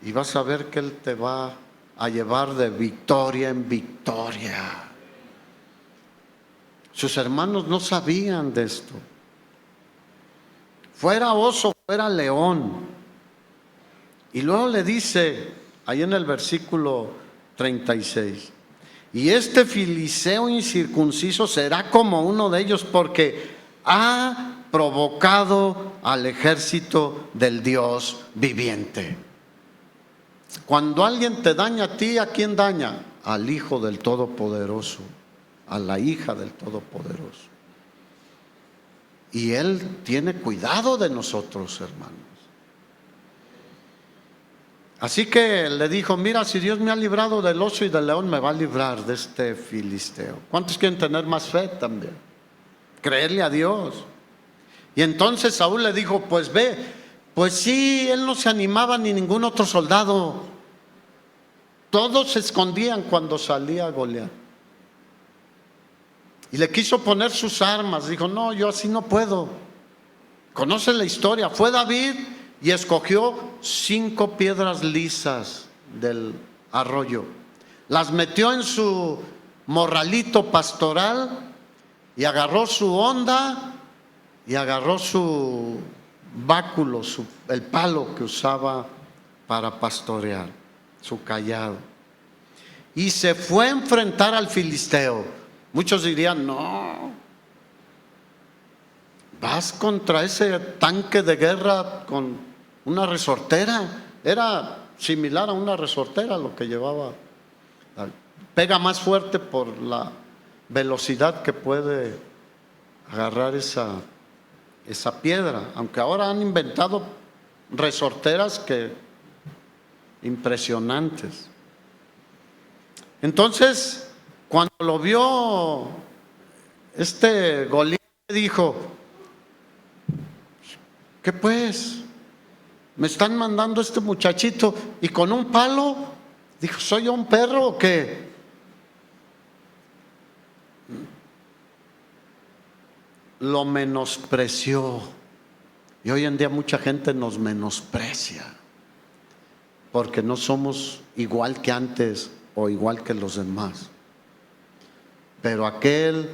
y vas a ver que Él te va a llevar de victoria en victoria. Sus hermanos no sabían de esto. Fuera oso, fuera león. Y luego le dice, ahí en el versículo 36, y este filisteo incircunciso será como uno de ellos, porque ha provocado al ejército del Dios viviente. Cuando alguien te daña a ti, ¿a quién daña? Al Hijo del Todopoderoso, a la hija del Todopoderoso. Y Él tiene cuidado de nosotros, hermanos. Así que le dijo, mira, si Dios me ha librado del oso y del león, me va a librar de este filisteo. ¿Cuántos quieren tener más fe también? Creerle a Dios. Y entonces Saúl le dijo, pues ve. Pues sí, él no se animaba ni ningún otro soldado. Todos se escondían cuando salía Goliat. Y le quiso poner sus armas. Dijo, no, yo así no puedo. Conocen la historia. Fue David y escogió 5 piedras lisas del arroyo. Las metió en su morralito pastoral y agarró su honda y agarró su báculo, el palo que usaba para pastorear, su cayado. Y se fue a enfrentar al filisteo. Muchos dirían, no, vas contra ese tanque de guerra con una resortera. Era similar a una resortera lo que llevaba. Pega más fuerte por la velocidad que puede agarrar esa piedra. Aunque ahora han inventado resorteras que impresionantes. Entonces, cuando lo vio Goliat, dijo, ¿qué pues? Me están mandando este muchachito y con un palo. Dijo, ¿soy yo un perro o qué? Lo menospreció Y hoy en día mucha gente nos menosprecia porque no somos igual que antes o igual que los demás. Pero aquel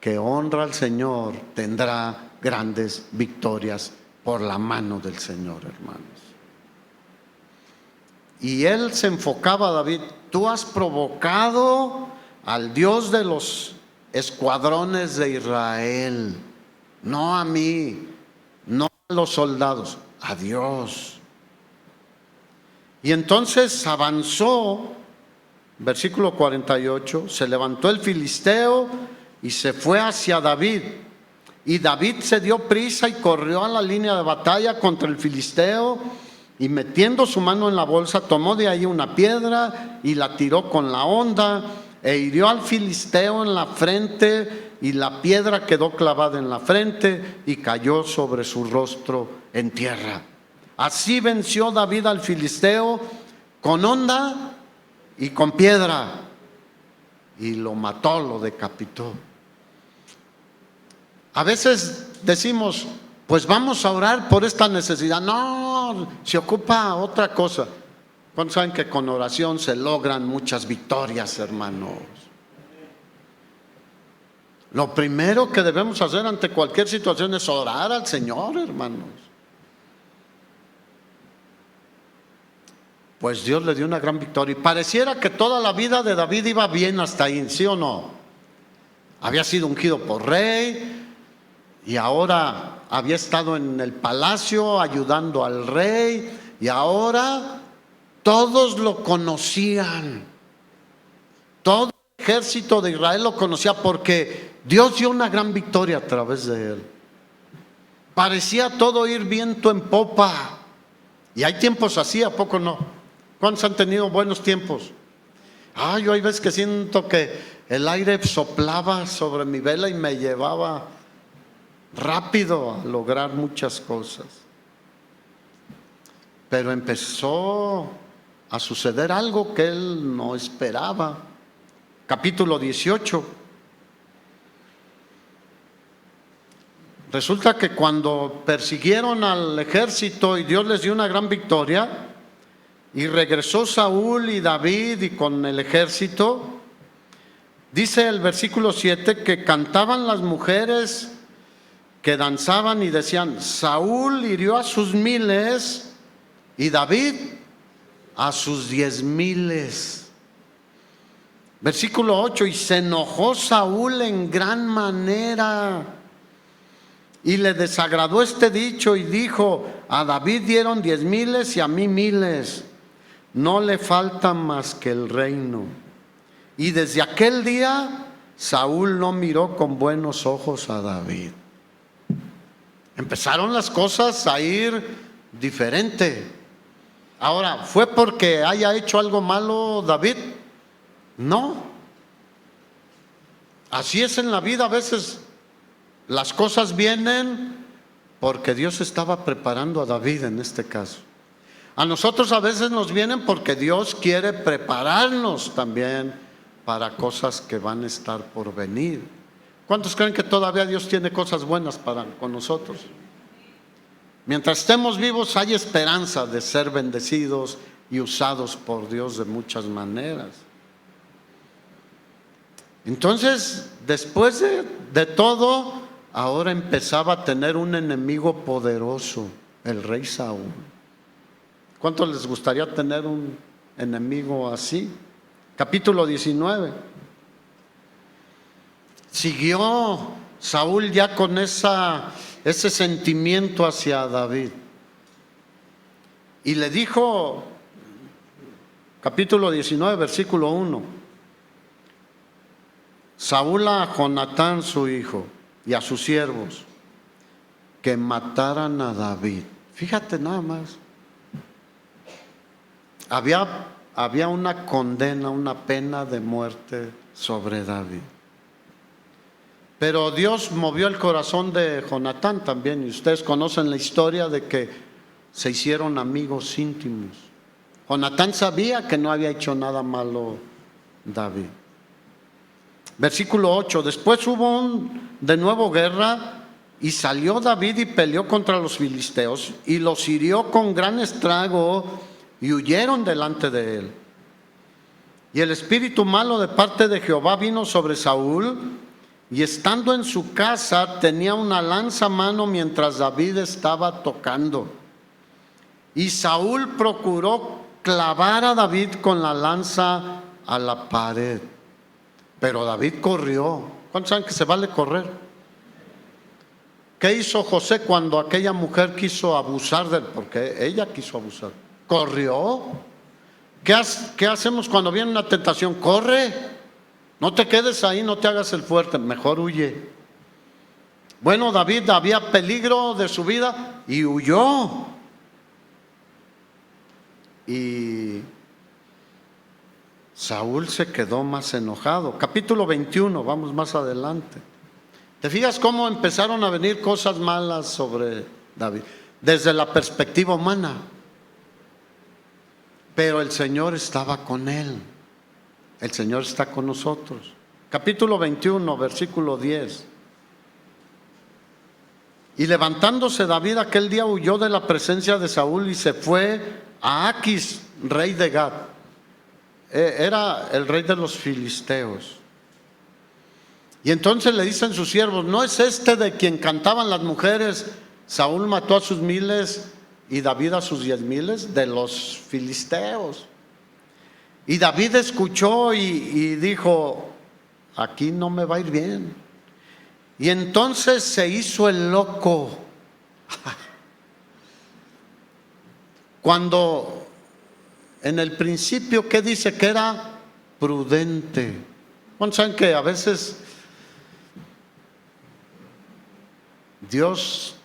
que honra al Señor tendrá grandes victorias por la mano del Señor, hermanos. Y él se enfocaba, David: tú has provocado al Dios de los escuadrones de Israel, no a mí, no a los soldados, a Dios. Y entonces avanzó, versículo 48, se levantó el filisteo y se fue hacia David. Y David se dio prisa y corrió a la línea de batalla contra el filisteo, y metiendo su mano en la bolsa, tomó de ahí una piedra y la tiró con la honda, e hirió al filisteo en la frente, y la piedra quedó clavada en la frente y cayó sobre su rostro en tierra. Así venció David al filisteo con honda y con piedra, y lo mató, lo decapitó. A veces decimos: pues vamos a orar por esta necesidad. No, se ocupa otra cosa. ¿Cuántos saben que con oración se logran muchas victorias, hermanos? Lo primero que debemos hacer ante cualquier situación es orar al Señor, hermanos. Pues Dios le dio una gran victoria, y pareciera que toda la vida de David iba bien hasta ahí, ¿sí o no? Había sido ungido por rey, y ahora había estado en el palacio ayudando al rey, y ahora todos lo conocían. Todo el ejército de Israel lo conocía porque Dios dio una gran victoria a través de él. Parecía todo ir viento en popa. Y hay tiempos así, ¿a poco no? ¿Cuántos han tenido buenos tiempos? Yo hay veces que siento que el aire soplaba sobre mi vela y me llevaba rápido a lograr muchas cosas. Pero empezó a suceder algo que él no esperaba. Capítulo 18. Resulta que cuando persiguieron al ejército y Dios les dio una gran victoria, y regresó Saúl y David y con el ejército, dice el versículo 7 que cantaban las mujeres, que danzaban y decían: Saúl hirió a sus 1000 y David a sus 10,000. Versículo 8: y se enojó Saúl en gran manera, y le desagradó este dicho, y dijo: a David dieron 10,000 y a mí 1,000. No le falta más que el reino. Y desde aquel día Saúl no miró con buenos ojos a David. Empezaron las cosas a ir diferente. Ahora, ¿fue porque haya hecho algo malo David? No. Así es en la vida. A veces las cosas vienen porque Dios estaba preparando a David en este caso. A nosotros a veces nos vienen porque Dios quiere prepararnos también para cosas que van a estar por venir. ¿Cuántos creen que todavía Dios tiene cosas buenas con nosotros? Mientras estemos vivos hay esperanza de ser bendecidos y usados por Dios de muchas maneras. Entonces, después de todo, ahora empezaba a tener un enemigo poderoso, el rey Saúl. ¿Cuántos les gustaría tener un enemigo así? Capítulo 19. Siguió Saúl ya con ese sentimiento hacia David. Y le dijo, capítulo 19, versículo 1, Saúl a Jonatán su hijo y a sus siervos, que mataran a David. Fíjate nada más. Había una condena, una pena de muerte sobre David. Pero Dios movió el corazón de Jonatán también, y ustedes conocen la historia de que se hicieron amigos íntimos. Jonatán sabía que no había hecho nada malo David. Versículo 8: después hubo de nuevo guerra, Y salió David y peleó contra los filisteos y los hirió con gran estrago y huyeron delante de él. Y el espíritu malo de parte de Jehová vino sobre Saúl, y estando en su casa tenía una lanza a mano mientras David estaba tocando. Y Saúl procuró clavar a David con la lanza a la pared, pero David corrió. ¿Cuántos saben que se vale correr? ¿Qué hizo José cuando aquella mujer quiso abusar de él? Porque ella quiso abusar. Corrió. ¿Qué hacemos cuando viene una tentación? Corre. No te quedes ahí, no te hagas el fuerte, mejor huye. Bueno, David había peligro de su vida y huyó. Y Saúl se quedó más enojado. Capítulo 21, vamos más adelante. ¿Te fijas cómo empezaron a venir cosas malas sobre David? Desde la perspectiva humana. Pero el Señor estaba con él. El Señor está con nosotros. Capítulo 21, versículo 10. Y levantándose David aquel día huyó de la presencia de Saúl y se fue a Aquis, rey de Gat. Era el rey de los filisteos. Y entonces le dicen sus siervos: ¿no es este de quien cantaban las mujeres? Saúl mató a sus miles y David a sus 10,000 de los filisteos. Y David escuchó y dijo: aquí no me va a ir bien. Y entonces se hizo el loco. Cuando en el principio, ¿qué dice? Que era prudente. ¿Cuántos saben que a veces Dios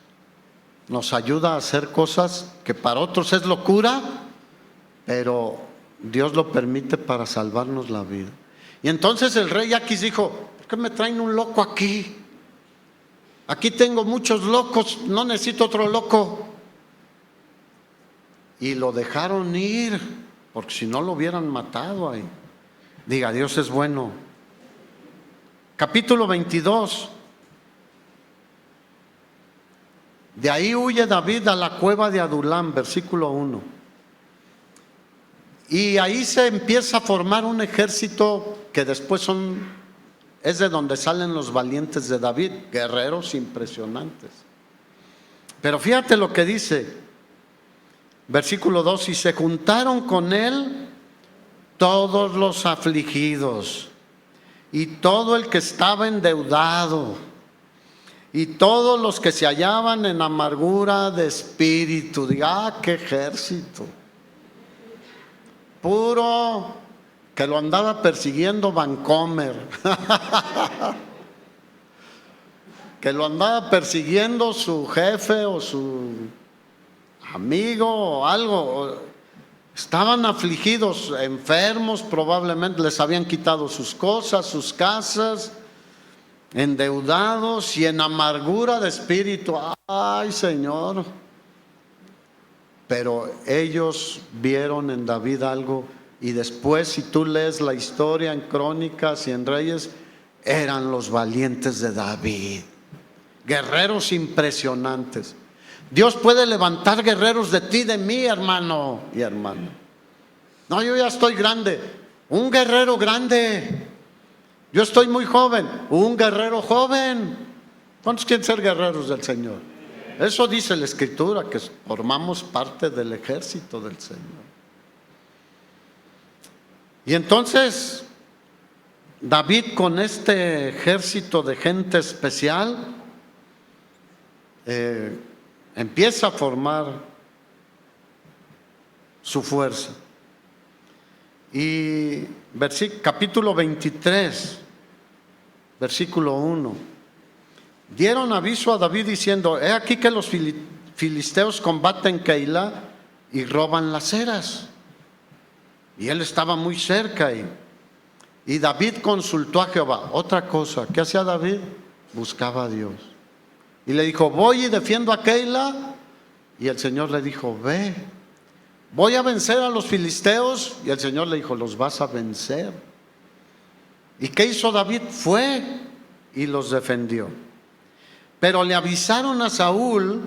nos ayuda a hacer cosas que para otros es locura, pero Dios lo permite para salvarnos la vida? Y entonces el rey Aquis dijo: ¿por qué me traen un loco aquí? Aquí tengo muchos locos, no necesito otro loco. Y lo dejaron ir, porque si no lo hubieran matado ahí. Diga, Dios es bueno. Capítulo 22. De ahí huye David a la cueva de Adulám, versículo 1. Y ahí se empieza a formar un ejército que después es de donde salen los valientes de David, guerreros impresionantes. Pero fíjate lo que dice, versículo 2: y se juntaron con él todos los afligidos y todo el que estaba endeudado y todos los que se hallaban en amargura de espíritu. Diga, qué ejército. Puro que lo andaba persiguiendo Vancomer. Que lo andaba persiguiendo su jefe o su amigo o algo. Estaban afligidos, enfermos probablemente, les habían quitado sus cosas, sus casas, endeudados y en amargura de espíritu. Ay, Señor. Pero ellos vieron en David algo, y después, si tú lees la historia en Crónicas y en Reyes, eran los valientes de David, guerreros impresionantes. Dios puede levantar guerreros de ti, de mí, hermano y hermana. No, yo ya estoy grande. Un guerrero grande. Yo estoy muy joven. Un guerrero joven. ¿Cuántos quieren ser guerreros del Señor? Eso dice la Escritura, que formamos parte del ejército del Señor. Y entonces David, con este ejército de gente especial, empieza a formar su fuerza. Y capítulo 23, versículo 1: dieron aviso a David diciendo: he aquí que los filisteos combaten Keilah y roban las eras. Y él estaba muy cerca y David consultó a Jehová. Otra cosa, ¿qué hacía David? Buscaba a Dios. Y le dijo: voy y defiendo a Keilah. Y el Señor le dijo: ve. Voy a vencer a los filisteos. Y el Señor le dijo: los vas a vencer. ¿Y qué hizo David? Fue y los defendió. Pero le avisaron a Saúl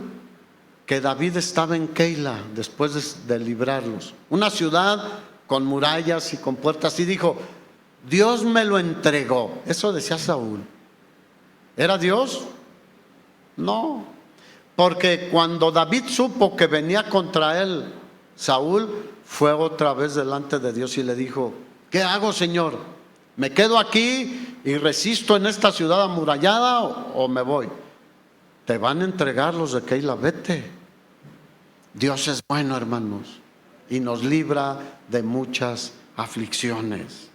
que David estaba en Keila después de librarlos, una ciudad con murallas y con puertas, y dijo: Dios me lo entregó. Eso decía Saúl. ¿Era Dios? No, porque cuando David supo que venía contra él Saúl, fue otra vez delante de Dios y le dijo: ¿qué hago, Señor? ¿Me quedo aquí y resisto en esta ciudad amurallada o me voy? Te van a entregar los de Keila, vete. Dios es bueno, hermanos, y nos libra de muchas aflicciones.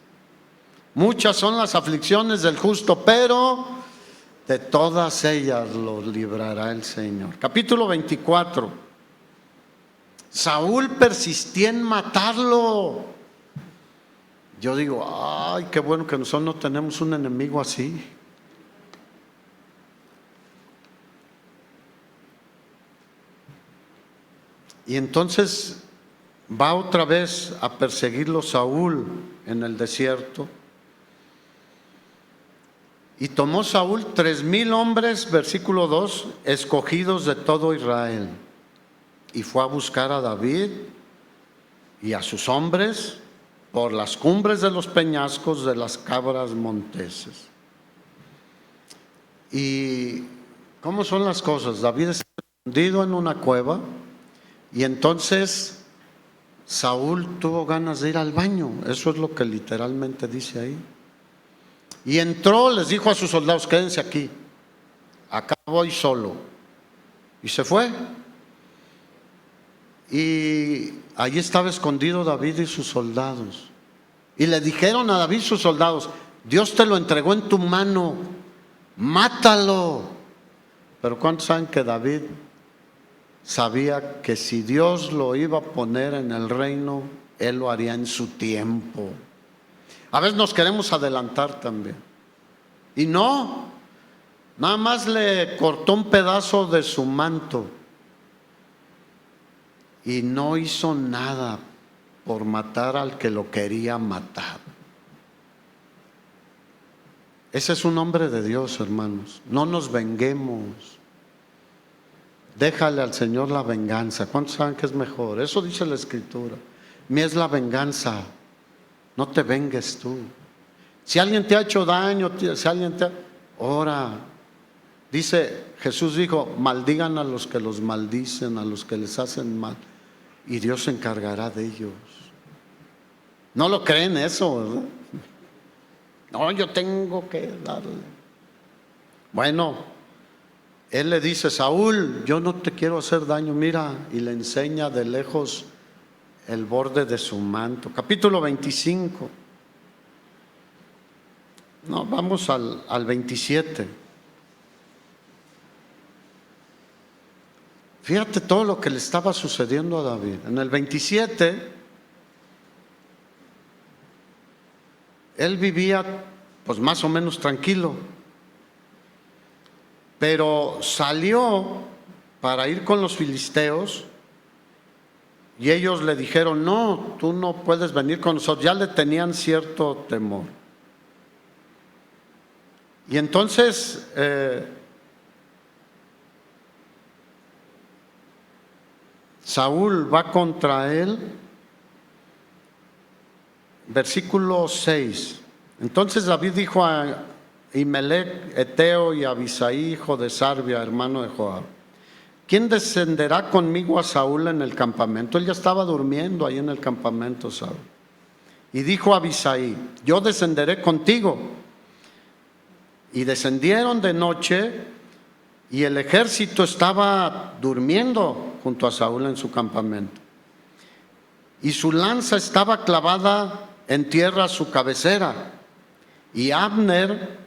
Muchas son las aflicciones del justo, pero de todas ellas los librará el Señor. Capítulo 24. Saúl persistía en matarlo. Yo digo: ay, qué bueno que nosotros no tenemos un enemigo así. Y entonces va otra vez a perseguirlo Saúl en el desierto. Y tomó Saúl 3,000 hombres, versículo 2, escogidos de todo Israel. Y fue a buscar a David y a sus hombres por las cumbres de los peñascos de las cabras monteses. ¿Y cómo son las cosas? David está escondido en una cueva, y entonces Saúl tuvo ganas de ir al baño. Eso es lo que literalmente dice ahí. Y entró, les dijo a sus soldados: quédense aquí, acá voy solo. Y se fue. Y allí estaba escondido David y sus soldados. Y le dijeron a David sus soldados: Dios te lo entregó en tu mano, mátalo. Pero ¿cuántos saben que David sabía que si Dios lo iba a poner en el reino, Él lo haría en su tiempo? A veces nos queremos adelantar también. Y no, nada más le cortó un pedazo de su manto y no hizo nada por matar al que lo quería matar. Ese es un hombre de Dios, hermanos. No nos venguemos. Déjale al Señor la venganza. ¿Cuántos saben que es mejor? Eso dice la Escritura. Mía es la venganza. No te vengues tú. Si alguien te ha hecho daño, si alguien te ha... ora. Dice, Jesús dijo: maldigan a los que los maldicen, a los que les hacen mal, y Dios se encargará de ellos. ¿No lo creen eso, verdad? No, yo tengo que darle. Bueno, Él le dice: Saúl, yo no te quiero hacer daño, mira, y le enseña de lejos el borde de su manto. Capítulo 25. No, vamos al 27. Fíjate todo lo que le estaba sucediendo a David. En el 27, él vivía pues más o menos tranquilo, pero salió para ir con los filisteos. Y ellos le dijeron: no, tú no puedes venir con nosotros. Ya le tenían cierto temor. Y entonces Saúl va contra él. Versículo 6. Entonces David dijo a Imelec Eteo y a Abisai, hijo de Sarbia, hermano de Joab: ¿quién descenderá conmigo a Saúl en el campamento? Él ya estaba durmiendo ahí en el campamento, Saúl. Y dijo a Abisai: yo descenderé contigo. Y descendieron de noche, y el ejército estaba durmiendo junto a Saúl en su campamento. Y su lanza estaba clavada en tierra a su cabecera. Y Abner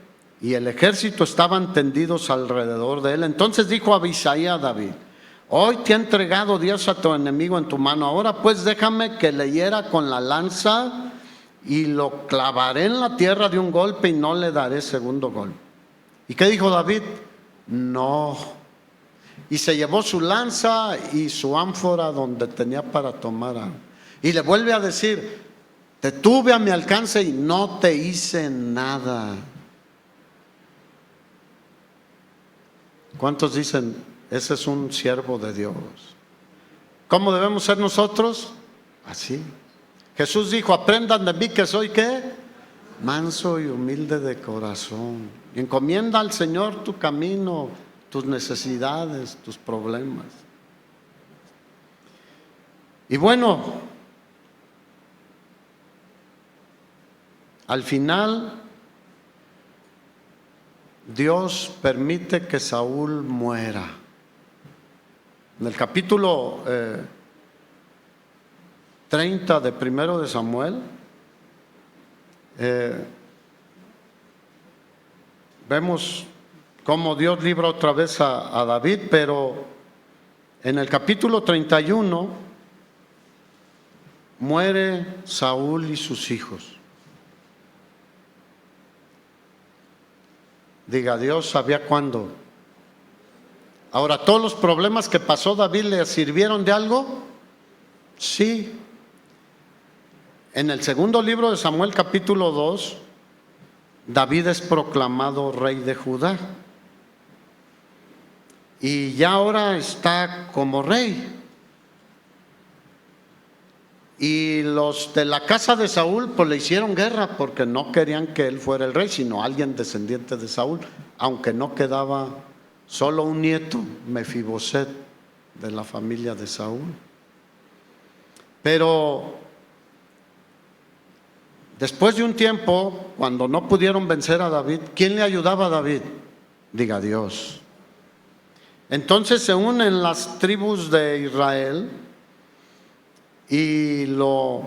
y el ejército estaban tendidos alrededor de él. Entonces dijo Abisai a David: hoy te ha entregado Dios a tu enemigo en tu mano. Ahora pues déjame que le hiera con la lanza y lo clavaré en la tierra de un golpe y no le daré segundo golpe. ¿Y qué dijo David? No. Y se llevó su lanza y su ánfora donde tenía para tomar agua. Y le vuelve a decir: te tuve a mi alcance y no te hice nada. ¿Cuántos dicen, ese es un siervo de Dios? ¿Cómo debemos ser nosotros? Así. Jesús dijo, aprendan de mí que soy, ¿qué? Manso y humilde de corazón. Y encomienda al Señor tu camino, tus necesidades, tus problemas. Y bueno, al final Dios permite que Saúl muera. En el capítulo 30 de Primero de Samuel, vemos cómo Dios libra otra vez a David, pero en el capítulo 31 muere Saúl y sus hijos. Diga, Dios sabía cuándo. Ahora, ¿todos los problemas que pasó David le sirvieron de algo? Sí. En el segundo libro de Samuel, capítulo 2, David es proclamado rey de Judá. Y ya ahora está como rey. Y los de la casa de Saúl pues le hicieron guerra porque no querían que él fuera el rey, sino alguien descendiente de Saúl, aunque no quedaba solo un nieto, Mefiboset, de la familia de Saúl. Pero después de un tiempo, cuando no pudieron vencer a David, ¿quién le ayudaba a David? Diga, Dios. Entonces se unen las tribus de Israel y lo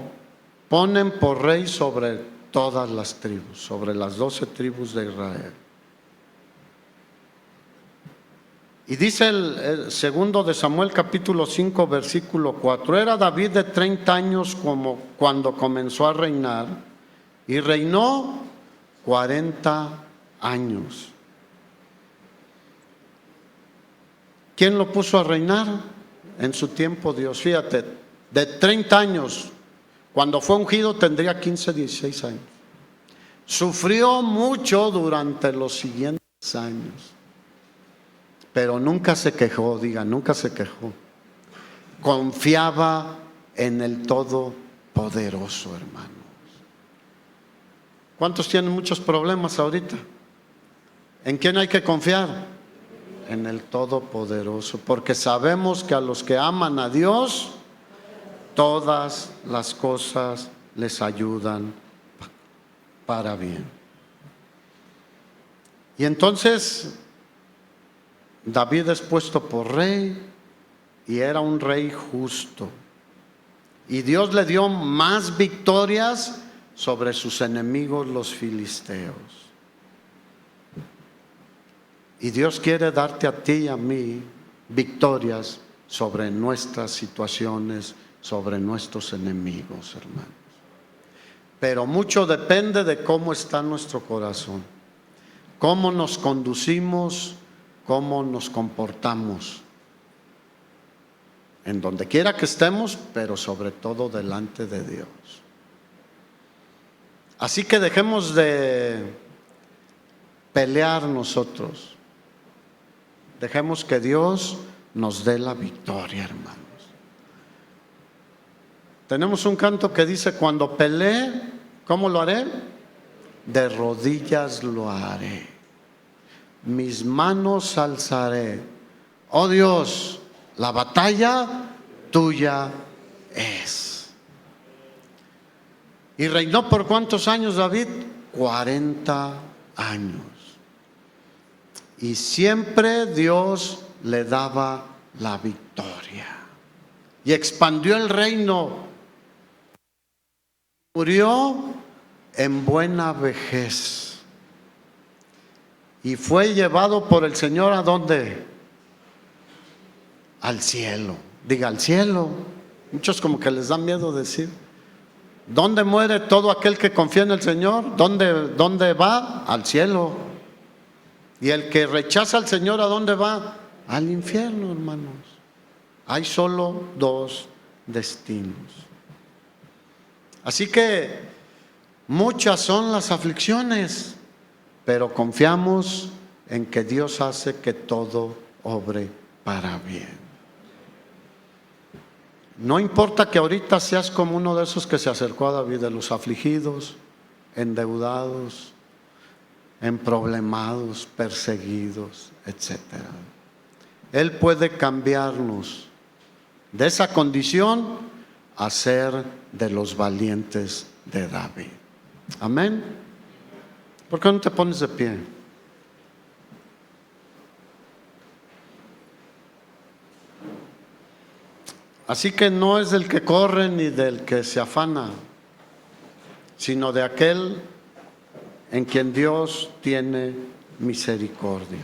ponen por rey sobre todas las tribus, sobre las 12 tribus de Israel. Y dice el segundo de Samuel capítulo 5 versículo 4, era David de 30 años como cuando comenzó a reinar y reinó 40 años. ¿Quién lo puso a reinar? En su tiempo Dios. Fíjate, de 30 años, cuando fue ungido tendría 15, 16 años. Sufrió mucho durante los siguientes años, pero nunca se quejó, diga, nunca se quejó. Confiaba en el Todopoderoso, hermanos. ¿Cuántos tienen muchos problemas ahorita? ¿En quién hay que confiar? En el Todopoderoso, porque sabemos que a los que aman a Dios, todas las cosas les ayudan para bien. Y entonces David es puesto por rey y era un rey justo. Y Dios le dio más victorias sobre sus enemigos los filisteos. Y Dios quiere darte a ti y a mí victorias sobre nuestras situaciones, sobre nuestros enemigos, hermanos. Pero mucho depende de cómo está nuestro corazón, cómo nos conducimos, cómo nos comportamos, en donde quiera que estemos, pero sobre todo delante de Dios. Así que dejemos de pelear nosotros. Dejemos que Dios nos dé la victoria, hermanos. Tenemos un canto que dice, cuando pelee, ¿cómo lo haré? De rodillas lo haré. Mis manos alzaré. Oh Dios, la batalla tuya es. ¿Y reinó por cuántos años David? 40 años. Y siempre Dios le daba la victoria. Y expandió el reino. Murió en buena vejez. Y fue llevado por el Señor ¿a dónde? Al cielo. Diga, al cielo. Muchos como que les da miedo decir. ¿Dónde muere todo aquel que confía en el Señor? ¿Dónde va? Al cielo. Y el que rechaza al Señor, ¿a dónde va? Al infierno, hermanos. Hay solo dos destinos. Así que muchas son las aflicciones, pero confiamos en que Dios hace que todo obre para bien. No importa que ahorita seas como uno de esos que se acercó a David, de los afligidos, endeudados, emproblemados, perseguidos, etc. Él puede cambiarnos de esa condición a ser de los valientes de David. Amén. ¿Por qué no te pones de pie? Así que no es del que corre ni del que se afana, sino de aquel en quien Dios tiene misericordia.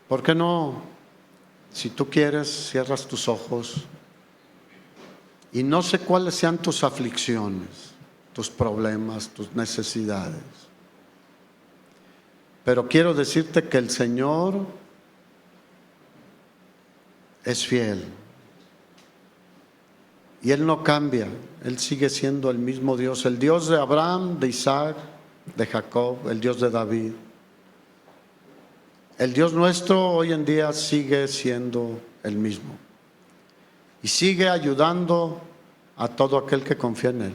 ¿Por qué no, si tú quieres, cierras tus ojos? Y no sé cuáles sean tus aflicciones, tus problemas, tus necesidades. Pero quiero decirte que el Señor es fiel. Y Él no cambia. Él sigue siendo el mismo Dios. El Dios de Abraham, de Isaac, de Jacob, el Dios de David. El Dios nuestro hoy en día sigue siendo el mismo. Y sigue ayudando a todo aquel que confía en Él.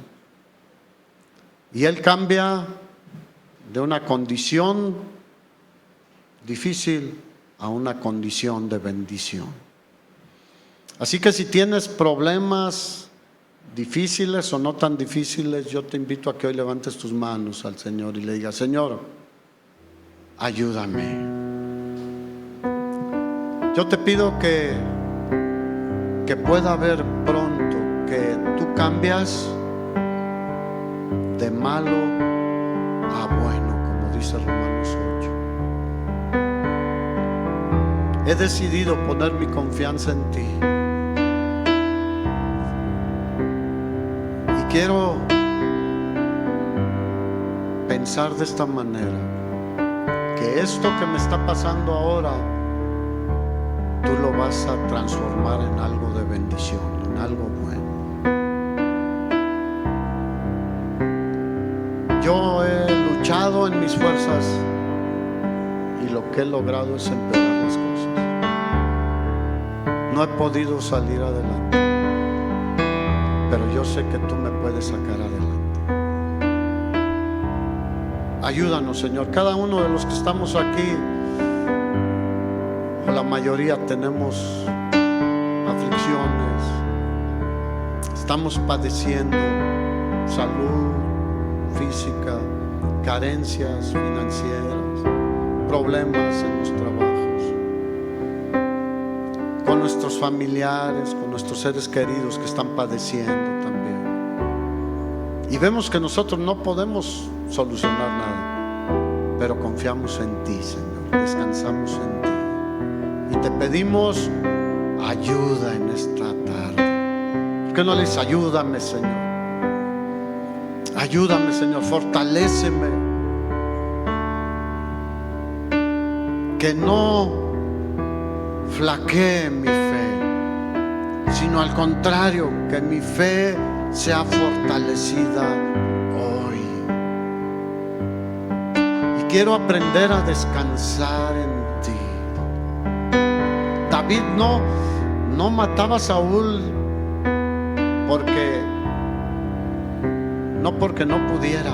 Y Él cambia de una condición difícil a una condición de bendición. Así que si tienes problemas difíciles o no tan difíciles, yo te invito a que hoy levantes tus manos al Señor y le digas: Señor, ayúdame. Yo te pido que pueda ver pronto que tú cambias de malo a bueno, como dice Romanos 8. He decidido poner mi confianza en ti. Y quiero pensar de esta manera, que esto que me está pasando ahora, tú lo vas a transformar en algo de bendición, en algo bueno. Yo he luchado en mis fuerzas y lo que he logrado es empeorar las cosas. No he podido salir adelante, pero yo sé que tú me puedes sacar adelante. Ayúdanos, Señor. Cada uno de los que estamos aquí, o la mayoría, tenemos aflicciones, estamos padeciendo salud física, carencias financieras, problemas en los trabajos, con nuestros familiares, con nuestros seres queridos que están padeciendo también. Y vemos que nosotros no podemos solucionar nada, pero confiamos en ti, Señor, descansamos en ti. Y te pedimos ayuda en esta tarde. ¿Por qué no les ayúdame, Señor? Ayúdame, Señor, fortaléceme. Que no flaquee mi fe, sino al contrario, que mi fe sea fortalecida hoy. Y quiero aprender a descansar en ti. David no mataba a Saúl porque no pudiera,